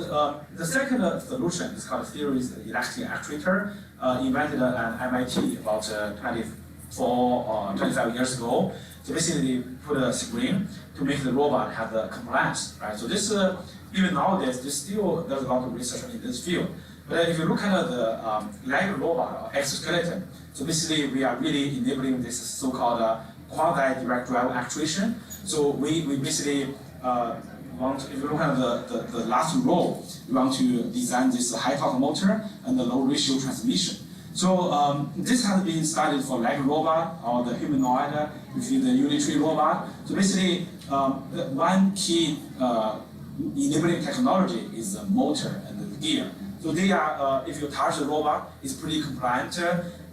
the second solution is called series electric actuator, invented at MIT about 24 or 25 years ago. So basically, they put a screen to make the robot have the compliance, right? So this, even nowadays, there's a lot of research in this field. But if you look at the Lego robot or exoskeleton, so basically we are really enabling this so-called quasi-direct drive actuation. So we basically if you look at the last row, we want to design this high torque motor and the low ratio transmission. So this has been studied for Lego robot or the humanoid within the Unitree robot. So basically, one key enabling technology is the motor and the gear. So they are, if you touch the robot, it's pretty compliant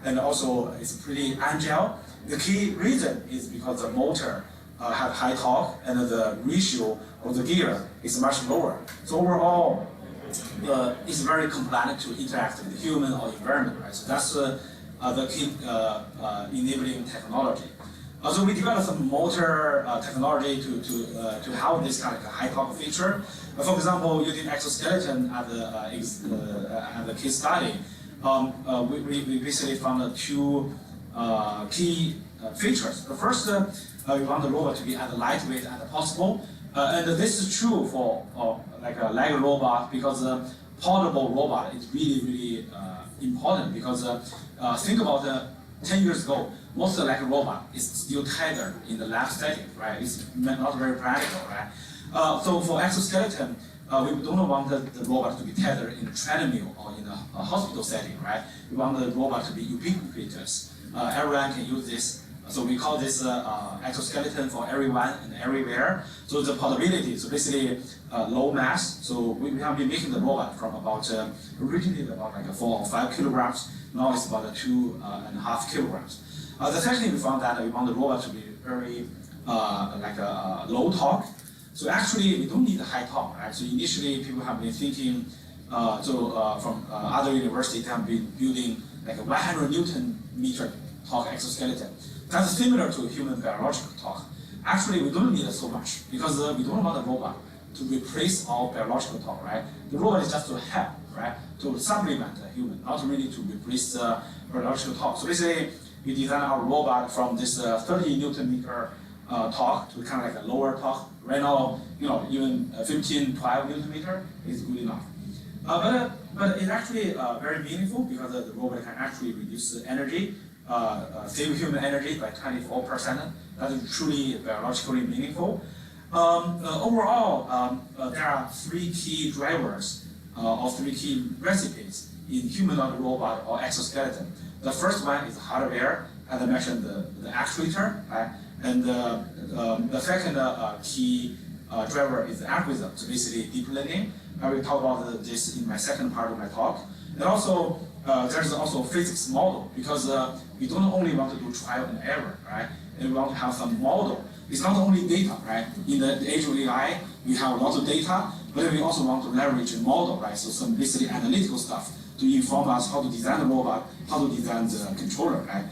and also it's pretty agile. The key reason is because the motor have high torque and the ratio of the gear is much lower. So overall, it's very compliant to interact with the human or environment, right? So that's the key enabling technology. So we developed some motor technology to have this kind of high torque feature. For example, using exoskeleton as the case study, we basically found two key features. The first, we want the robot to be as lightweight as possible. And this is true for like a Lego robot because portable robot is really important because think about 10 years ago, most of the Lego robot is still tethered in the lab setting, right? It's not very practical, right? So for exoskeleton, we don't want the robot to be tethered in a treadmill or in a hospital setting, right? We want the robot to be ubiquitous. Everyone can use this. So we call this exoskeleton for everyone and everywhere. So the portability, so basically low mass. So we have been making the robot from about originally about like 4 or 5 kilograms Now it's about 2.5 kilograms. The second thing we found that we want the robot to be very low torque. So actually we don't need a high torque, right? So initially people have been thinking, from other universities, they have been building like a 100 Newton meter torque exoskeleton. That's similar to human biological torque. Actually, we don't need it so much because we don't want the robot to replace our biological torque, right? The robot is just to help, right? To supplement the human, not really to replace the biological torque. So basically, we designed our robot from this 30 Newton meter torque to kind of like a lower torque. Right now, even 15, 12 Newton meter is good enough. But it's actually very meaningful because the robot can actually reduce the energy, save human energy by 24%. That is truly biologically meaningful. Overall, there are 3 key drivers or 3 key recipes in humanoid robot or exoskeleton. The first one is hardware, as I mentioned, the actuator, right? And the second key driver is the algorithm, so basically deep learning. I will talk about this in my second part of my talk. And also, there's also physics model, because we don't only want to do trial and error, right? And we want to have some model. It's not only data, right? In the age of AI, we have a lot of data, but we also want to leverage a model, right? So some basically analytical stuff to inform us how to design the robot, how to design the controller, right?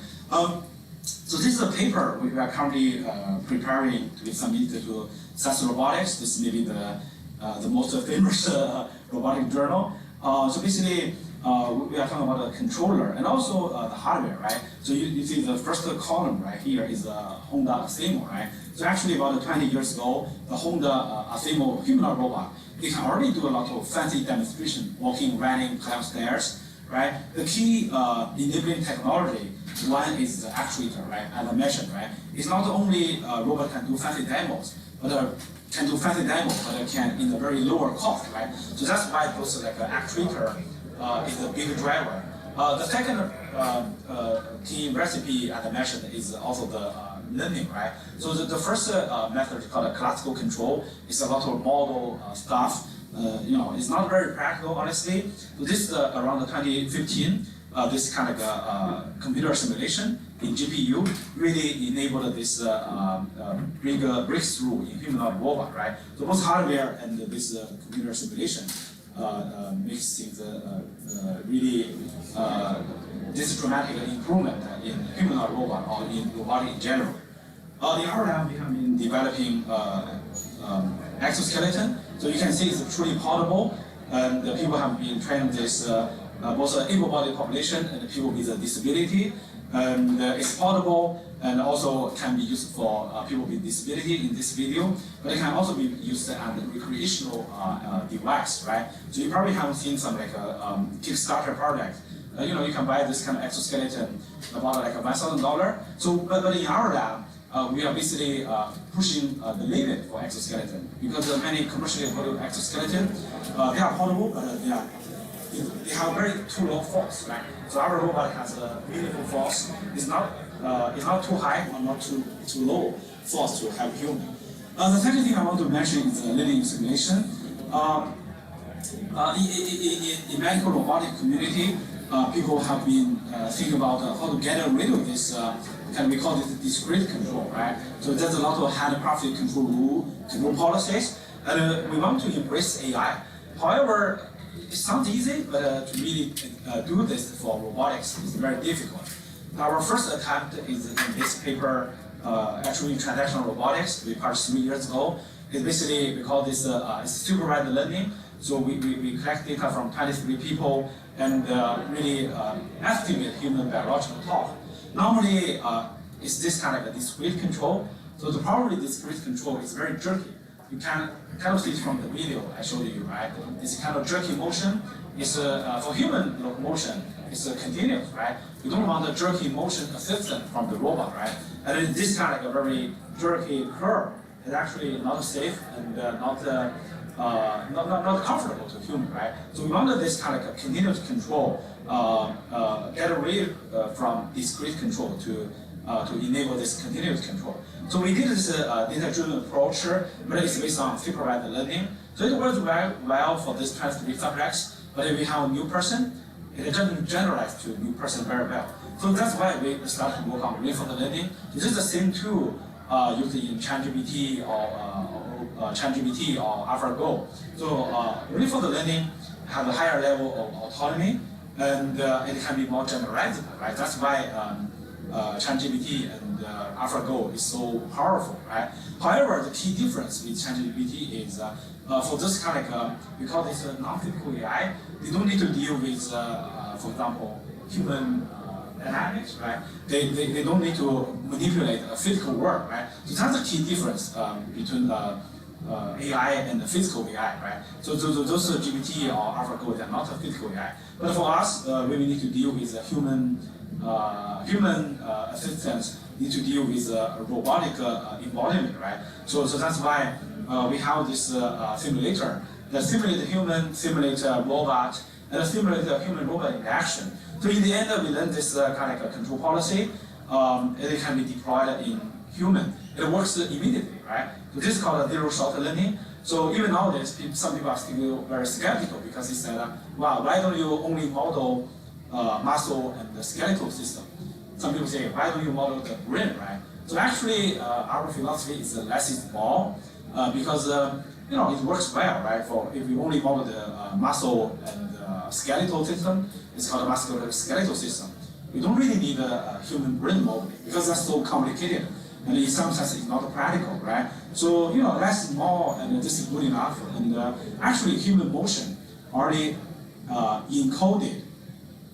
So this is a paper we are currently preparing to be submitted to SAS Robotics. This may be the most famous robotic journal. So basically, we are talking about the controller and also the hardware, right? So you see the first column right here is the Honda Asimo, right? So actually about 20 years ago, the Honda Asimo humanoid robot, they can already do a lot of fancy demonstration, walking, running, climb stairs, right? The key enabling technology, one is the actuator, right? As I mentioned, right? It's not only robot can do fancy demos, but can do fancy demos, but can in a very lower cost, right? So that's why those like actuator is a big driver. The second key recipe, as I mentioned, is also the learning, right? So the first method called a classical control is a lot of model stuff. It's not very practical, honestly. So this is around 2015. This kind of computer simulation in GPU really enabled this big breakthrough in humanoid robot, right? So both hardware and this computer simulation makes things really this dramatic improvement in humanoid robot or in robotic in general. In our lab, we have been developing exoskeleton. So you can see it's truly portable, and the people have been trained this both able-bodied population and people with a disability. And it's portable and also can be used for people with disability in this video, but it can also be used as a recreational device, right? So you probably have seen some like a Kickstarter project. You can buy this kind of exoskeleton about like $1,000. So, but in our lab, we are basically pushing the limit for exoskeleton, because many commercially available exoskeleton, they are portable, but they have very too low force, right? So our robot has a meaningful force. It's not too high or not too low force to help human. The second thing I want to mention is the learning simulation. In medical robotic community, people have been thinking about how to get rid of this. We call this discrete control, right? So there's a lot of handcrafted control policies, and we want to embrace AI. However, it sounds easy, but to really do this for robotics is very difficult. Our first attempt is in this paper, actually transactional robotics, we published 3 years ago. It's basically, we call this supervised learning. So we collect data from 23 people and really estimate human biological torque. Normally, it's this kind of a discrete control. So the problem with discrete control is very jerky. You can kind of see it from the video I showed you, right? This kind of jerky motion is for human locomotion, it's continuous, right? You don't want a jerky motion assistant from the robot, right? And this kind of a very jerky curve is actually not safe and not comfortable to human, right? So we wanted this kind of a continuous control, get away from discrete control to enable this continuous control. So we did this data-driven approach, but it's based on supervised learning. So it works well for this 23 subjects, but if we have a new person, it doesn't generalize to a new person very well. So that's why we start to work on reinforcement learning. This is the same tool used in ChatGPT or AlphaGo. So reinforcement learning has a higher level of autonomy, and it can be more generalizable, right? That's why ChatGPT and AlphaGo is so powerful, right? However, the key difference with ChatGPT is for this kind of, we call this non-physical AI, they don't need to deal with, for example, human dynamics, right? They don't need to manipulate a physical world, right? So that's the key difference between AI and the physical AI, right? So those GPT or AlphaGo, they're not a physical AI. But for us, we need to deal with human assistants, need to deal with robotic embodiment, right? So that's why we have this simulator that simulates human, simulates robot, and simulates human-robot interaction. So in the end, we learn this kind of control policy. It can be deployed in human. It works immediately, right? So this is called zero-shot learning. So even nowadays, some people are still very skeptical because they said, wow, why don't you only model muscle and the skeletal system? Some people say, why don't you model the brain, right? So actually, our philosophy is less is more, because it works well, right? For if you only model the muscle and skeletal system, it's called a musculoskeletal system. You don't really need a human brain modeling because that's so complicated, and in some sense, it's not practical, right? So less is more, and this is good enough. And actually, human motion already encoded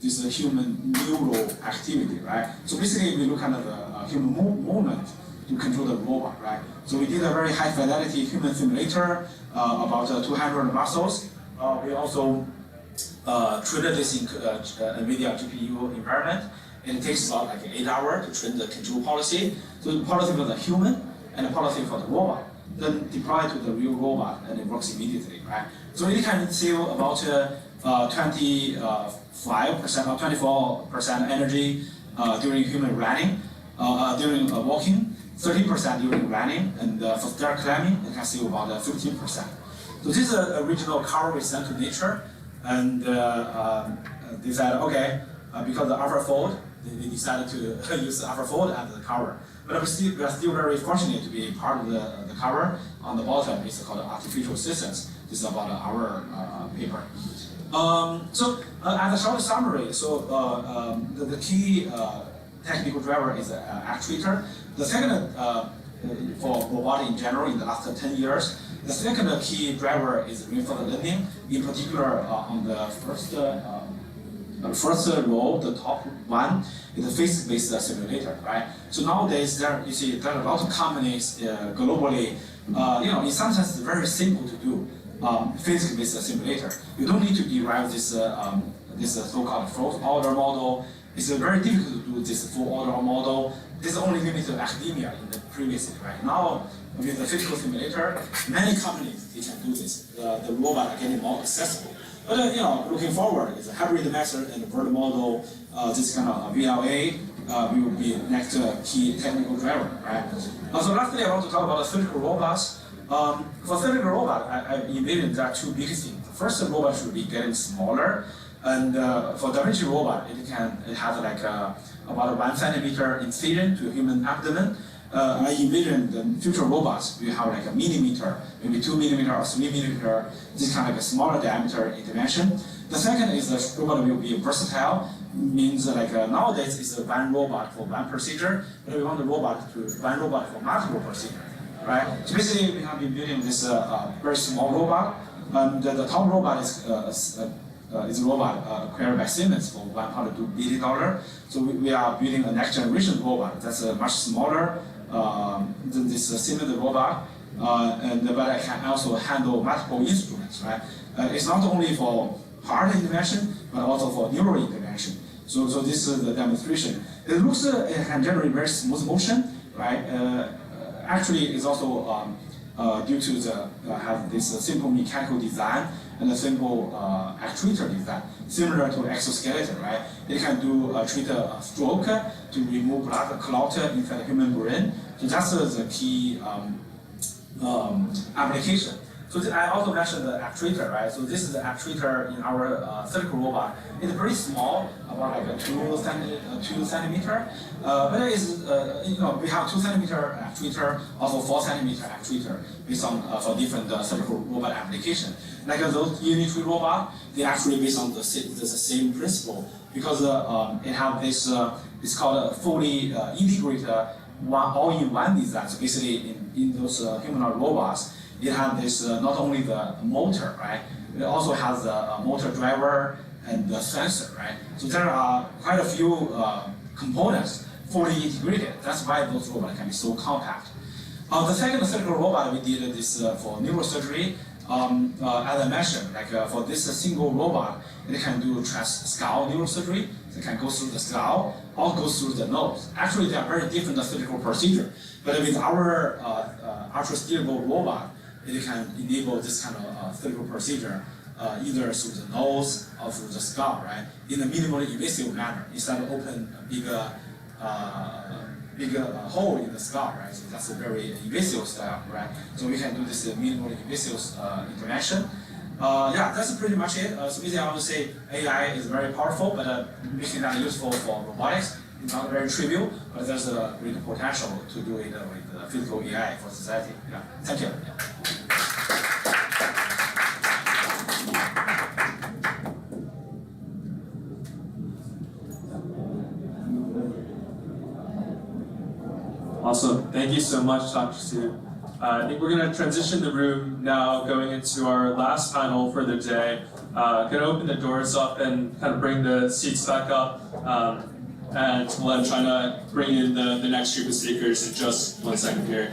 this human neural activity, right? So basically, we look at the human movement to control the robot, right? So we did a very high fidelity human simulator, about 200 muscles. We also trained this in NVIDIA GPU environment. And it takes about like 8 hours to train the control policy. So the policy for the human and the policy for the robot. Then deploy to the real robot, and it works immediately, right? So it can save about 25% or 24% energy during human running, during walking, 30% during running, and for stair climbing, it can save about 15%. So this is an original cover we sent to Nature, and they said, okay, because the AlphaFold, they decided to use the AlphaFold as the cover. But we are still very fortunate to be part of the cover. On the bottom, it's called artificial assistance. This is about our paper. So as a short summary, so the key technical driver is actuator. The second, for robotics in general, in the last 10 years, the second key driver is reinforcement learning. In particular, on the first row, the top one, is a physics-based simulator, right? So nowadays, there are a lot of companies globally. In some sense, it's very simple to do physics-based simulator. You don't need to derive this so-called fourth order model. It's very difficult to do this full order model. This is only limited to academia in the previous, right? Now, with the physical simulator, many companies they can do this. The robot are getting more accessible. But looking forward, it's a hybrid method and a bird model. This kind of VLA will be next key technical driver, right? So lastly, I want to talk about the physical robots. For physical robot, I envision there are two big things. The first robot should be getting smaller, and for Da Vinci robot, it has like about 1 centimeter incision to human abdomen. I envision the future robots will have like a millimeter, maybe 2 millimeter or 3 millimeter, this kind of like a smaller diameter intervention. The second is the robot will be versatile, means like nowadays it's one robot for one procedure, but we want the robot to one robot for multiple procedures, right? So basically we have been building this very small robot, and the top robot is a robot acquired by Siemens for $1.2 billion. So we are building a next generation robot that's much smaller than this Siemens robot, but it can also handle multiple instruments, right? It's not only for heart intervention, but also for neural intervention. So this is the demonstration. It looks it can generate very smooth motion, right? Actually, it's also due to have this simple mechanical design and a simple actuator design, similar to exoskeleton, right? It can treat a stroke to remove blood clot inside the human brain. So that's the key application. So I also mentioned the actuator, right? So this is the actuator in our surgical robot. It's pretty small, about like a 2 centimeter. But it is, we have 2 centimeter actuator, also 4 centimeter actuator, based on for different surgical robot application. Like those Unitary robot, they actually based on the same principle because it have this. It's called a fully integrated all-in-one design. So basically, in those humanoid robots, it has this not only the motor, right? It also has the motor driver and the sensor, right? So there are quite a few components fully integrated. That's why those robots can be so compact. The second surgical robot we did this for neurosurgery. As I mentioned, like for this single robot, it can do skull neurosurgery. It can go through the skull or go through the nose. Actually, they are very different surgical procedure. But with our ultra-steerable robot, it can enable this kind of surgical procedure either through the nose or through the skull, right? In a minimally invasive manner, instead of open a big hole in the skull, right? So that's a very invasive style, right? So we can do this minimally invasive intervention. Yeah, that's pretty much it. So basically, I want to say AI is very powerful, but making that useful for robotics is not very trivial. But there's a great potential to do it with physical AI for society. Yeah, thank you. Yeah. Awesome. Thank you so much, Dr. Su. I think we're going to transition the room now, going into our last panel for the day. Going to open the doors up and kind of bring the seats back up, and we'll try to bring in the next group of speakers in just 1 second here.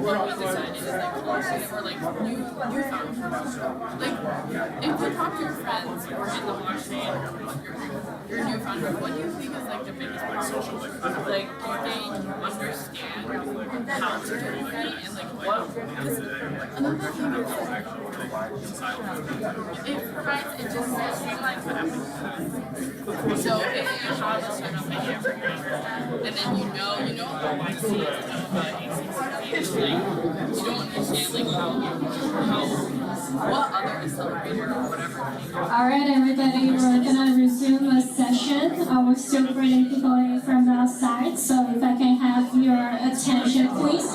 What we decided is if you talk to your friends or in the washroom, your newfound friend, what do you think is like the biggest problem? Like, do they understand how to do it and like Another thing is it provides it just says like so if you have a setup and then you know NYC is it's like you don't understand like how what other accelerator or whatever. All right, everybody, we're gonna resume a session. We're still bringing people in from outside, so if I can have your attention, please.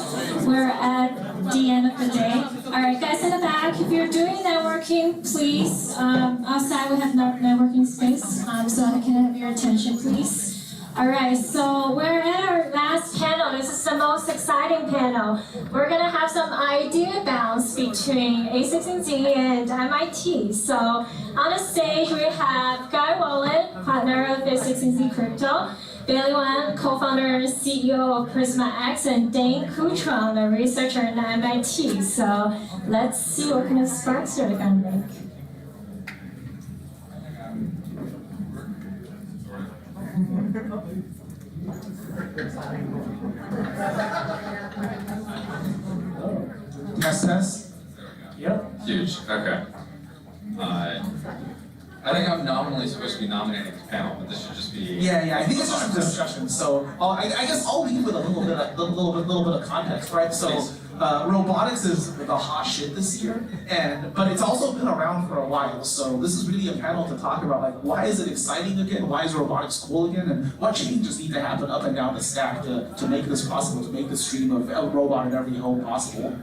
We're at the end of the day. All right, guys in the back, if you're doing networking, please, outside we have networking space, so I can have your attention, please. All right, so we're at our last panel. This is the most exciting panel. We're gonna have some idea bounce between A16Z and MIT. So on the stage we have Guy Wallen, partner of A16Z Crypto, Bailey Wan, co-founder and CEO of Prisma X, and Dane Kutron, a researcher at MIT. So let's see what kind of sparks they're gonna make. Test. Yep. Huge. Okay. I think I'm nominally supposed to be nominating the panel, but this should just be. Yeah. I think it's just a discussion. So I guess I'll leave with a little bit of context, right? So robotics is the hot shit this year, but it's also been around for a while. So this is really a panel to talk about like why is it exciting again? Why is robotics cool again? And what changes need to happen up and down the stack to make this possible? To make the stream of a robot in every home possible.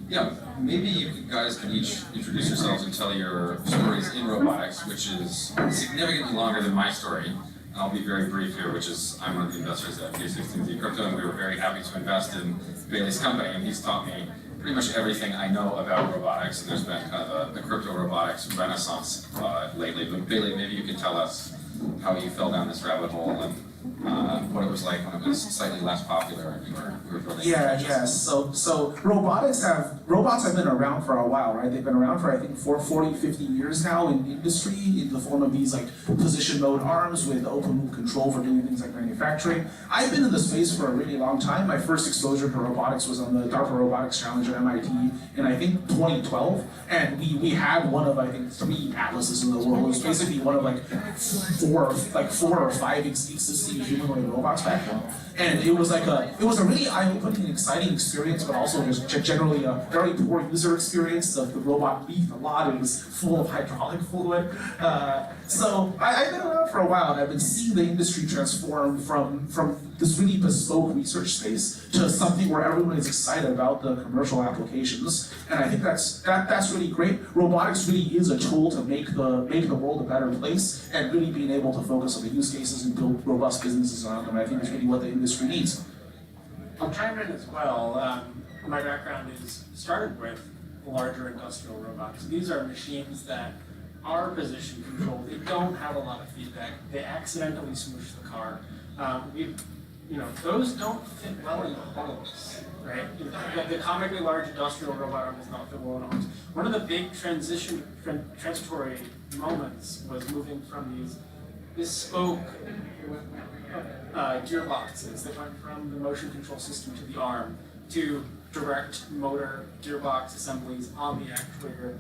Yeah, maybe you guys can each introduce yourselves and tell your stories in robotics, which is significantly longer than my story. I'll be very brief here, which is I'm one of the investors at A16Z Crypto, and we were very happy to invest in Bailey's company, and he's taught me pretty much everything I know about robotics, and there's been kind of a crypto robotics renaissance lately. But Bailey, maybe you can tell us how you fell down this rabbit hole and what it was like when it was slightly less popular and you were building. Yeah. So robots have been around for a while, right? They've been around for I think 40, 50 years now in industry in the form of these like position mode arms with open loop control for doing things like manufacturing. I've been in the space for a really long time. My first exposure to robotics was on the DARPA Robotics Challenge at MIT in I think 2012, and we had one of I think 3 atlases in the world. It was basically one of like four or five existing humanoid robots back then, and it was a really eye-opening and exciting experience, but also just generally a very poor user experience. The robot leaked a lot; it was full of hydraulic fluid. So I've been around for a while, and I've been seeing the industry transform from this really bespoke research space to something where everyone is excited about the commercial applications, and I think that's really great. Robotics really is a tool to make the world a better place, and really being able to focus on the use cases and build robust businesses around them. I think is really what the industry needs. I'll chime in as well. My background is started with larger industrial robots. These are machines that are position controlled. They don't have a lot of feedback. They accidentally smoosh the car. Those don't fit well in homes, right? The comically large industrial robot arm does not fit well in homes. One of the big transitory moments was moving from these bespoke gearboxes that went from the motion control system to the arm to direct motor gearbox assemblies on the actuator,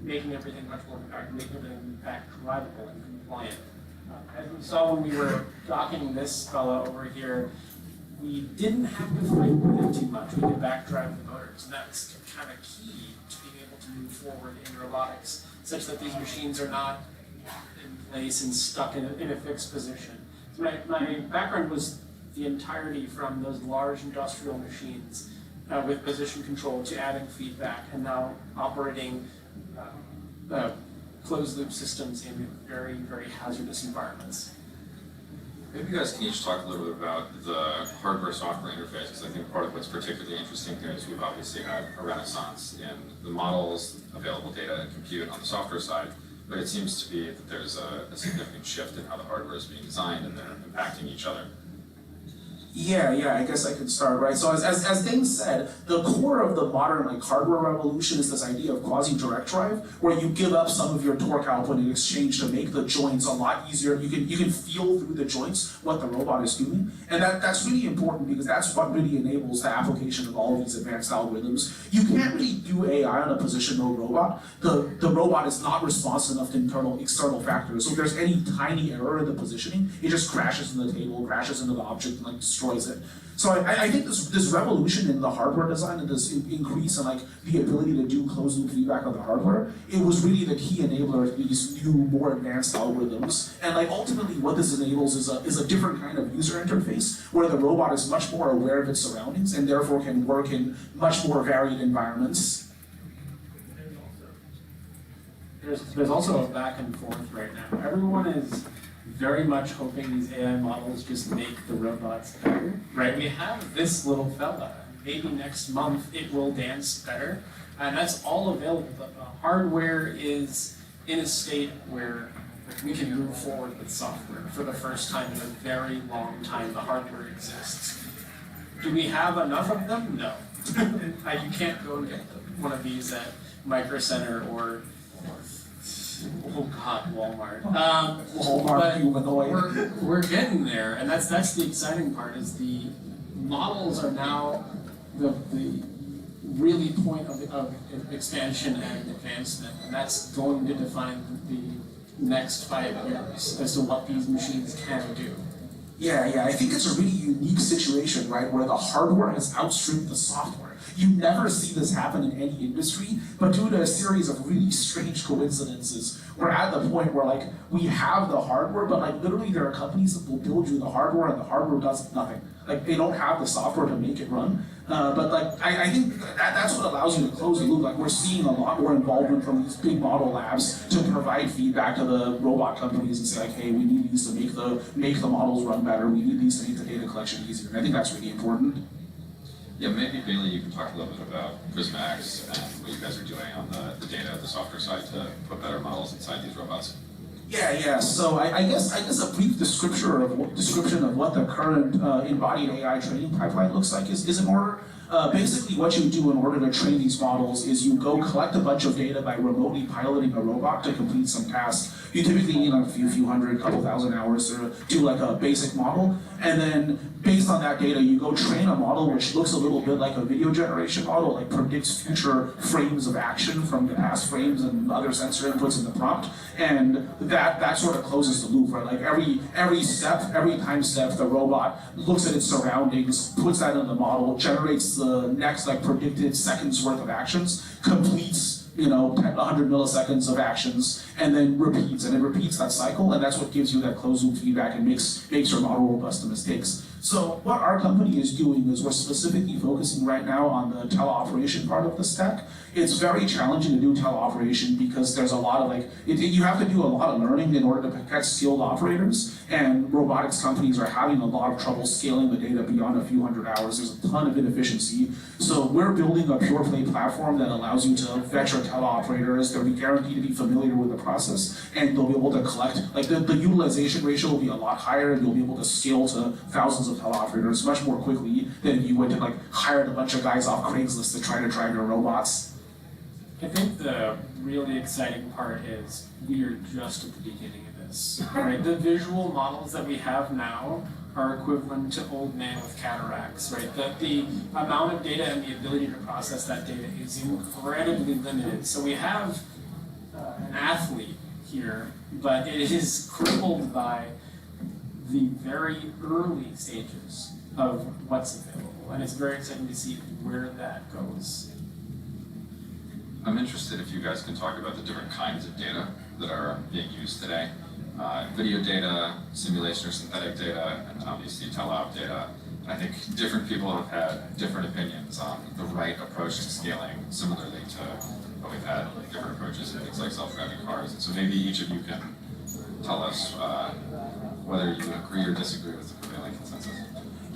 making everything much more compact, making everything in fact drivable and compliant. As we saw when we were docking this fella over here, we didn't have to fight with it too much. We could backdrive the motors, and that's kind of key to being able to move forward in robotics, such that these machines are not in place and stuck in a fixed position. So my background was the entirety from those large industrial machines with position control to adding feedback, and now operating closed loop systems in very, very hazardous environments. Maybe you guys can each talk a little bit about the hardware-software interface, because I think part of what's particularly interesting here is we've obviously had a renaissance in the models, available data, and compute on the software side, but it seems to be that there's a significant shift in how the hardware is being designed and they're impacting each other. Yeah, I guess I could start, right? So as Dane said, the core of the modern like hardware revolution is this idea of quasi-direct drive, where you give up some of your torque output in exchange to make the joints a lot easier. You can feel through the joints what the robot is doing. And that's really important because that's what really enables the application of all of these advanced algorithms. You can't really do AI on a positional robot. The robot is not responsive enough to external factors. So if there's any tiny error in the positioning, it just crashes into the table, crashes into the object, and like destroys it. So I think this revolution in the hardware design and this increase in like the ability to do closed loop feedback on the hardware, it was really the key enabler of these new, more advanced algorithms. And like ultimately what this enables is a different kind of user interface where the robot is much more aware of its surroundings and therefore can work in much more varied environments. There's also a back and forth right now. Everyone is very much hoping these AI models just make the robots better, right? We have this little fella. Maybe next month it will dance better, and that's all available. But the hardware is in a state where we can move forward with software for the first time in a very long time. The hardware exists. Do we have enough of them? No. You can't go and get one of these at Micro Center or oh God, Walmart. But we're getting there, and that's the exciting part. Is the models are now the really point of expansion and advancement, and that's going to define the next 5 years as to what these machines can do. Yeah, I think it's a really unique situation, right, where the hardware has outstripped the software. You never see this happen in any industry, but due to a series of really strange coincidences, we're at the point where like we have the hardware, but like literally there are companies that will build you the hardware and the hardware does nothing. Like they don't have the software to make it run. But like I think that's what allows you to close the loop. Like we're seeing a lot more involvement from these big model labs to provide feedback to the robot companies and say like, hey, we need these to make the models run better. We need these to make the data collection easier. And I think that's really important. Yeah, maybe Bailey, you can talk a little bit about Prisma X and what you guys are doing on the data, the software side to put better models inside these robots. Yeah. So I guess a brief description of what the current embodied AI training pipeline looks like is in order. Basically, what you do in order to train these models is you go collect a bunch of data by remotely piloting a robot to complete some tasks. You typically need a few hundred, couple thousand hours to do like a basic model, and then based on that data, you go train a model which looks a little bit like a video generation model, like predicts future frames of action from the past frames and other sensor inputs in the prompt, and that sort of closes the loop, right? Like every time step, the robot looks at its surroundings, puts that in the model, generates the next like predicted seconds worth of actions, completes 100 milliseconds of actions, and then repeats, and it repeats that cycle, and that's what gives you that closed loop feedback and makes your model robust to mistakes. So what our company is doing is we're specifically focusing right now on the teleoperation part of the stack. It's very challenging to do teleoperation because there's a lot of you have to do a lot of learning in order to get skilled operators, and robotics companies are having a lot of trouble scaling the data beyond a few hundred hours. There's a ton of inefficiency. So we're building a pure play platform that allows you to vet your teleoperators. They'll be guaranteed to be familiar with the process, and they'll be able to collect, the utilization ratio will be a lot higher, and you'll be able to scale to thousands of teleoperators much more quickly than if you would to hire a bunch of guys off Craigslist to try to drive your robots. I think the really exciting part is we are just at the beginning of this. Right? The visual models that we have now are equivalent to old man with cataracts, right? The amount of data and the ability to process that data is incredibly limited. So we have an athlete here, but it is crippled by the very early stages of what's available. And it's very exciting to see where that goes. I'm interested if you guys can talk about the different kinds of data that are being used today. Video data, simulation or synthetic data, and obviously teleop data. And I think different people have had different opinions on the right approach to scaling, similarly to what we've had different approaches in things like self-driving cars. And so maybe each of you can tell us whether you agree or disagree with the prevailing consensus.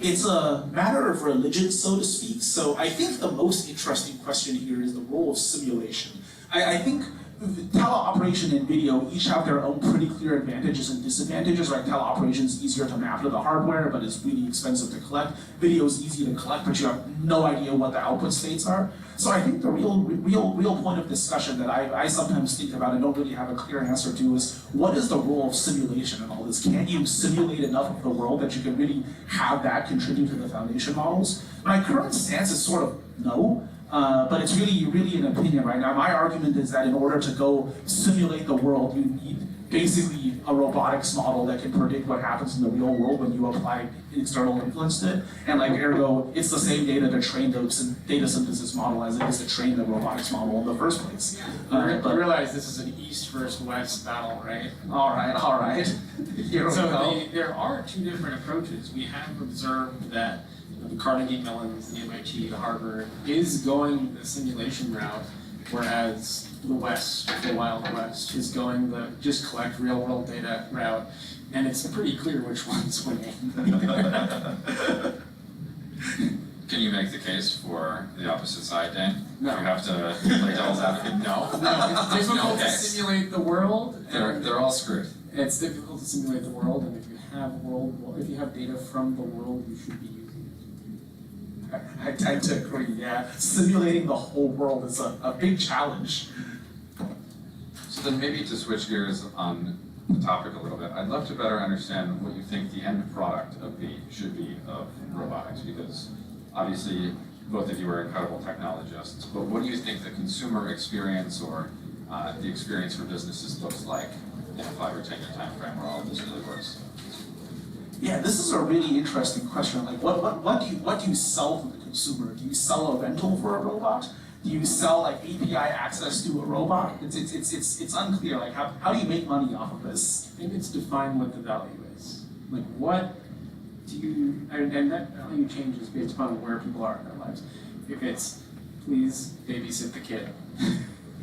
It's a matter of religion, so to speak. So I think the most interesting question here is the role of simulation. I think teleoperation and video each have their own pretty clear advantages and disadvantages, right? Teleoperation is easier to map to the hardware, but it's really expensive to collect. Video is easy to collect, but you have no idea what the output states are. So I think the real point of discussion that I sometimes think about and don't really have a clear answer to is, what is the role of simulation in all this? Can you simulate enough of the world that you can really have that contribute to the foundation models? My current stance is sort of no. But it's really an opinion right now. My argument is that in order to go simulate the world, you need basically a robotics model that can predict what happens in the real world when you apply external influence to it. And like ergo, it's the same data to train the data synthesis model as it is to train the robotics model in the first place. I realize this is an East versus West battle, right? All right. Here we go. There are two different approaches. We have observed that the Carnegie Mellon's, the MIT, the Harvard is going the simulation route, whereas the West, the Wild West, is going the just collect real world data route, and it's pretty clear which one's winning. Can you make the case for the opposite side, Dane? No. You have to play devil's advocate. No. No, it's difficult Okay. to simulate the world. They're all screwed. It's difficult to simulate the world, and if you have data from the world, you should be using it. I tend to agree, yeah. Simulating the whole world is a big challenge. So then maybe to switch gears on the topic a little bit, I'd love to better understand what you think the end product should be of robotics, because obviously both of you are incredible technologists, but what do you think the consumer experience or the experience for businesses looks like in a 5 or 10 year time frame where all of this really works? Yeah, this is a really interesting question. Like, what do you sell to the consumer? Do you sell a rental for a robot? Do you sell like API access to a robot? It's unclear. Like, how do you make money off of this? Maybe it's define what the value is. Like, what do you, and that value changes based upon where people are in their lives. If it's, please babysit the kid.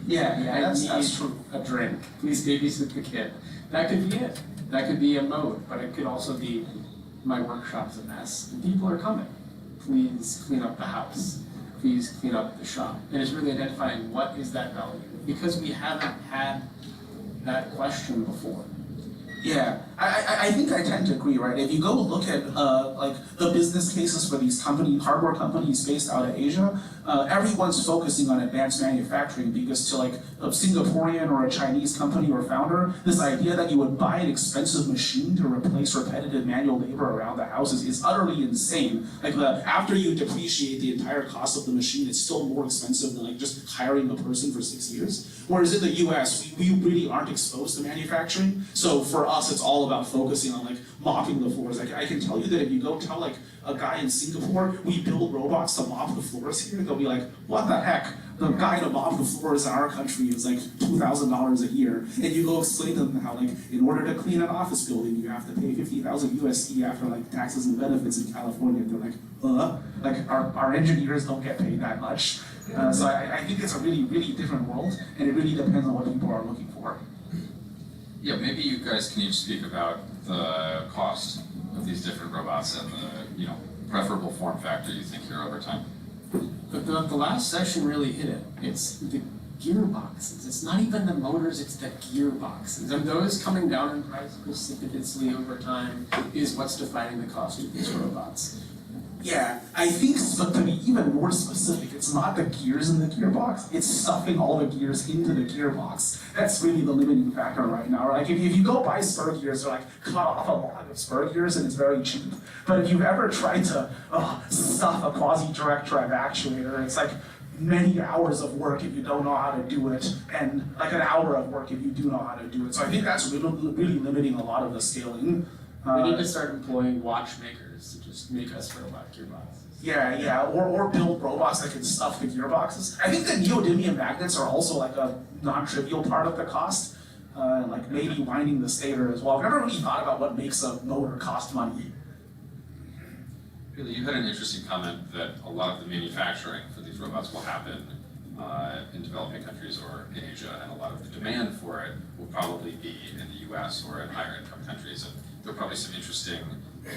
Yeah, that's true. A drink. Please babysit the kid. That could be it. That could be a mode, but it could also be, my workshop's a mess, and people are coming. Please clean up the house. Please clean up the shop. And it's really identifying what is that value, because we haven't had that question before. Yeah, I think I tend to agree, right? If you go look at like the business cases for these hardware companies based out of Asia, everyone's focusing on advanced manufacturing, because to like a Singaporean or a Chinese company or founder, this idea that you would buy an expensive machine to replace repetitive manual labor around the house is utterly insane. Like after you depreciate the entire cost of the machine, it's still more expensive than like just hiring a person for 6 years. Whereas in the US, we really aren't exposed to manufacturing, so for us it's all about focusing on like mopping the floors. Like I can tell you that if you go tell like a guy in Singapore, we build robots to mop the floors here, they'll be like, what the heck? The guy to mop the floors in our country is like $2,000 a year. And you go explain to them how like, in order to clean an office building, you have to pay 50,000 USD after like taxes and benefits in California. They're like, like our engineers don't get paid that much. So I think it's a really different world, and it really depends on what people are looking for. Yeah, maybe you guys can each speak about the cost of these different robots and the preferable form factor you think here over time. But the last session really hit it. It's the gearboxes. It's not even the motors, it's the gearboxes. And those coming down in price precipitously over time is what's defining the cost of these robots. Yeah, I think, but to be even more specific, it's not the gears in the gearbox, it's stuffing all the gears into the gearbox. That's really the limiting factor right now. Like if you go buy spur gears, they're like cut off a lot of spur gears and it's very cheap. But if you've ever tried to stuff a quasi-direct drive actuator, it's like many hours of work if you don't know how to do it, and like an hour of work if you do know how to do it. So I think that's really limiting a lot of the scaling. We need to start employing watchmakers to just make us robot gearboxes. Yeah, or build robots that can stuff the gearboxes. I think the neodymium magnets are also like a non-trivial part of the cost, like maybe winding the stator as well. I've never really thought about what makes a motor cost money. Really, you had an interesting comment that a lot of the manufacturing for these robots will happen in developing countries or in Asia, and a lot of the demand for it will probably be in the US or in higher income countries. And there are probably some interesting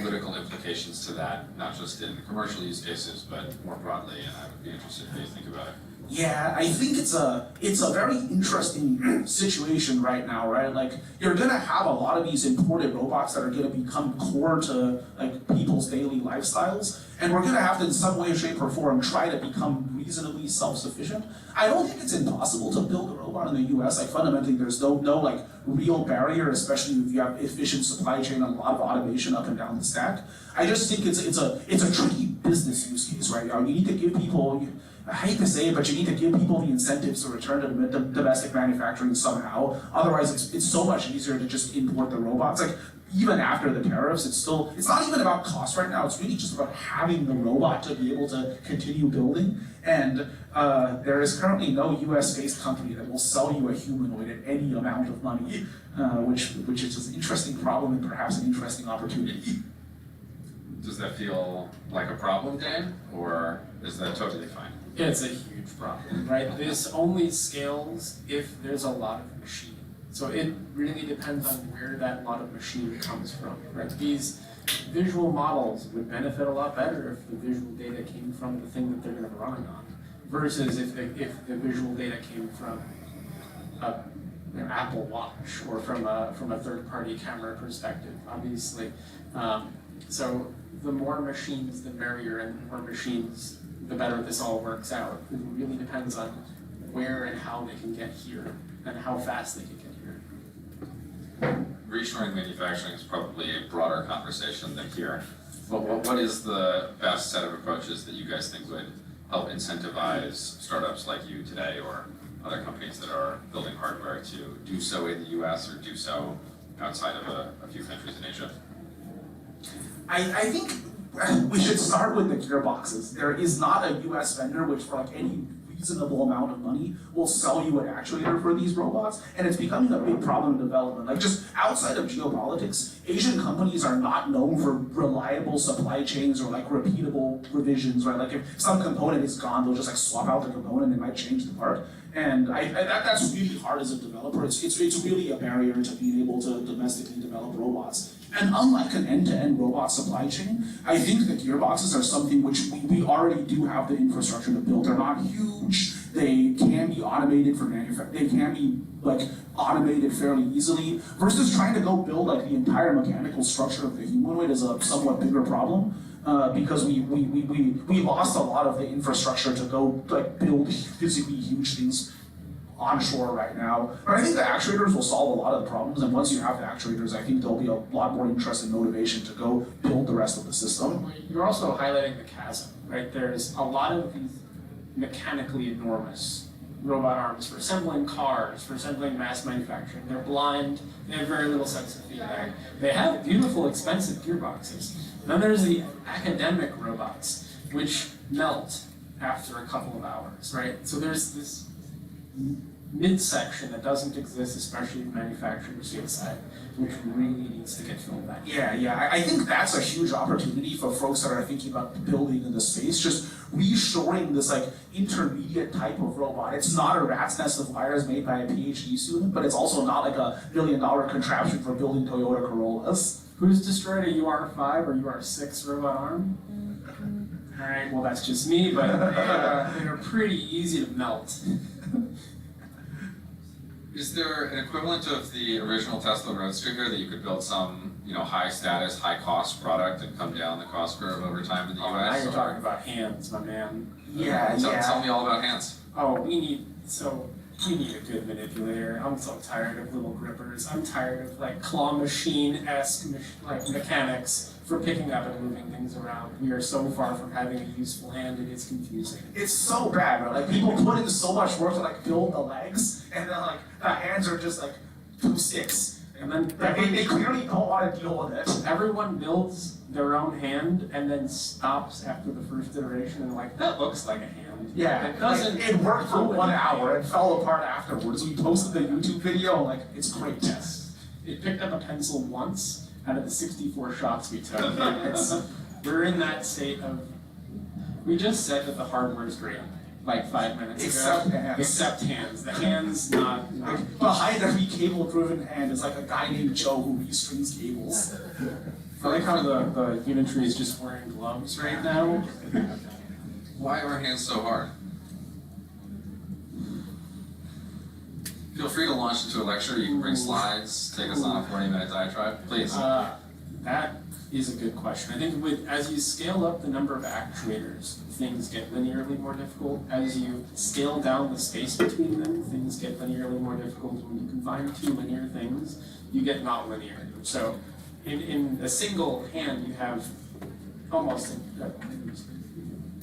political implications to that, not just in commercial use cases, but more broadly, and I would be interested in how you think about it. Yeah, I think it's a very interesting situation right now, right? Like you're gonna have a lot of these imported robots that are gonna become core to like people's daily lifestyles, and we're gonna have to in some way, shape, or form try to become reasonably self-sufficient. I don't think it's impossible to build a robot in the US. Like fundamentally there's no like real barrier, especially if you have efficient supply chain and a lot of automation up and down the stack. I just think it's a tricky business use case right now. You need to give people, I hate to say it, but you need to give people the incentives to return to domestic manufacturing somehow. Otherwise, it's so much easier to just import the robots. Like even after the tariffs, it's not even about cost right now. It's really just about having the robot to be able to continue building. And there is currently no US-based company that will sell you a humanoid at any amount of money, which is an interesting problem and perhaps an interesting opportunity. Does that feel like a problem, Dan, or is that totally fine? It's a huge problem, right? This only scales if there's a lot of machine. So it really depends on where that lot of machine comes from, right? These visual models would benefit a lot better if the visual data came from the thing that they're going to run on, versus if the visual data came from an Apple Watch or from a third-party camera perspective, obviously. So the more machines, the merrier, and the more machines, the better this all works out. It really depends on where and how they can get here and how fast they can get here. Reshoring manufacturing is probably a broader conversation than here. But what is the best set of approaches that you guys think would help incentivize startups like you today or other companies that are building hardware to do so in the US or do so outside of a few countries in Asia? I think we should start with the gearboxes. There is not a US vendor which for like any reasonable amount of money will sell you an actuator for these robots, and it's becoming a big problem in development. Like just outside of geopolitics, Asian companies are not known for reliable supply chains or like repeatable revisions, right? Like if some component is gone, they'll just like swap out the component and might change the part. And that's really hard as a developer. It's really a barrier to being able to domestically develop robots. And unlike an end-to-end robot supply chain, I think the gearboxes are something which we already do have the infrastructure to build. They're not huge. They can be automated for manufacturing. They can be like automated fairly easily. Versus trying to go build like the entire mechanical structure of the humanoid is a somewhat bigger problem. Because we lost a lot of the infrastructure to go like build physically huge things onshore right now. But I think the actuators will solve a lot of the problems, and once you have the actuators, I think there'll be a lot more interest and motivation to go build the rest of the system. You're also highlighting the chasm, right? There's a lot of these mechanically enormous robot arms for assembling cars, for assembling mass manufacturing. They're blind, they have very little sense of feedback. They have beautiful, expensive gearboxes. Then there's the academic robots, which melt after a couple of hours, right? So there's this midsection that doesn't exist, especially in manufacturing suicide, which really needs to get filled back. Yeah, I think that's a huge opportunity for folks that are thinking about building in the space, just reshoring this like intermediate type of robot. It's not a rat's nest of wires made by a PhD student, but it's also not like $1 billion contraption for building Toyota Corollas. Who's destroyed a UR5 or UR6 robot arm? Alright, well that's just me, but they're pretty easy to melt. Is there an equivalent of the original Tesla Roadster here that you could build some, high status, high cost product and come down the cost curve over time in the US? Now you're talking about hands, my man. Tell me all about hands. Oh, we need a good manipulator. I'm so tired of little grippers. I'm tired of like claw machine-esque mechanics for picking up and moving things around. We are so far from having a useful hand, and it's confusing. It's so bad, right? Like people put in so much work to like build the legs, and then like the hands are just like 2 sticks. And then they clearly don't want to deal with it. Everyone builds their own hand and then stops after the first iteration and like, that looks like a hand. Yeah, it doesn't. It worked for 1 hour and fell apart afterwards. We posted the YouTube video and like, it's great. Yes. It picked up a pencil once out of the 64 shots we took. We're in that state of, we just said that the hardware is great. Like 5 minutes Except ago. hands. Except hands. The hands not. Behind every cable-driven hand is like a guy named Joe who restrings cables. I like how the Unitary is just wearing gloves right now. Why are hands so hard? Feel free to launch into a lecture. You can bring slides, take us on a 40-minute diatribe, please. That is a good question. I think as you scale up the number of actuators, things get linearly more difficult. As you scale down the space between them, things get linearly more difficult. When you combine two linear things, you get not linear. So in a single hand, you have almost a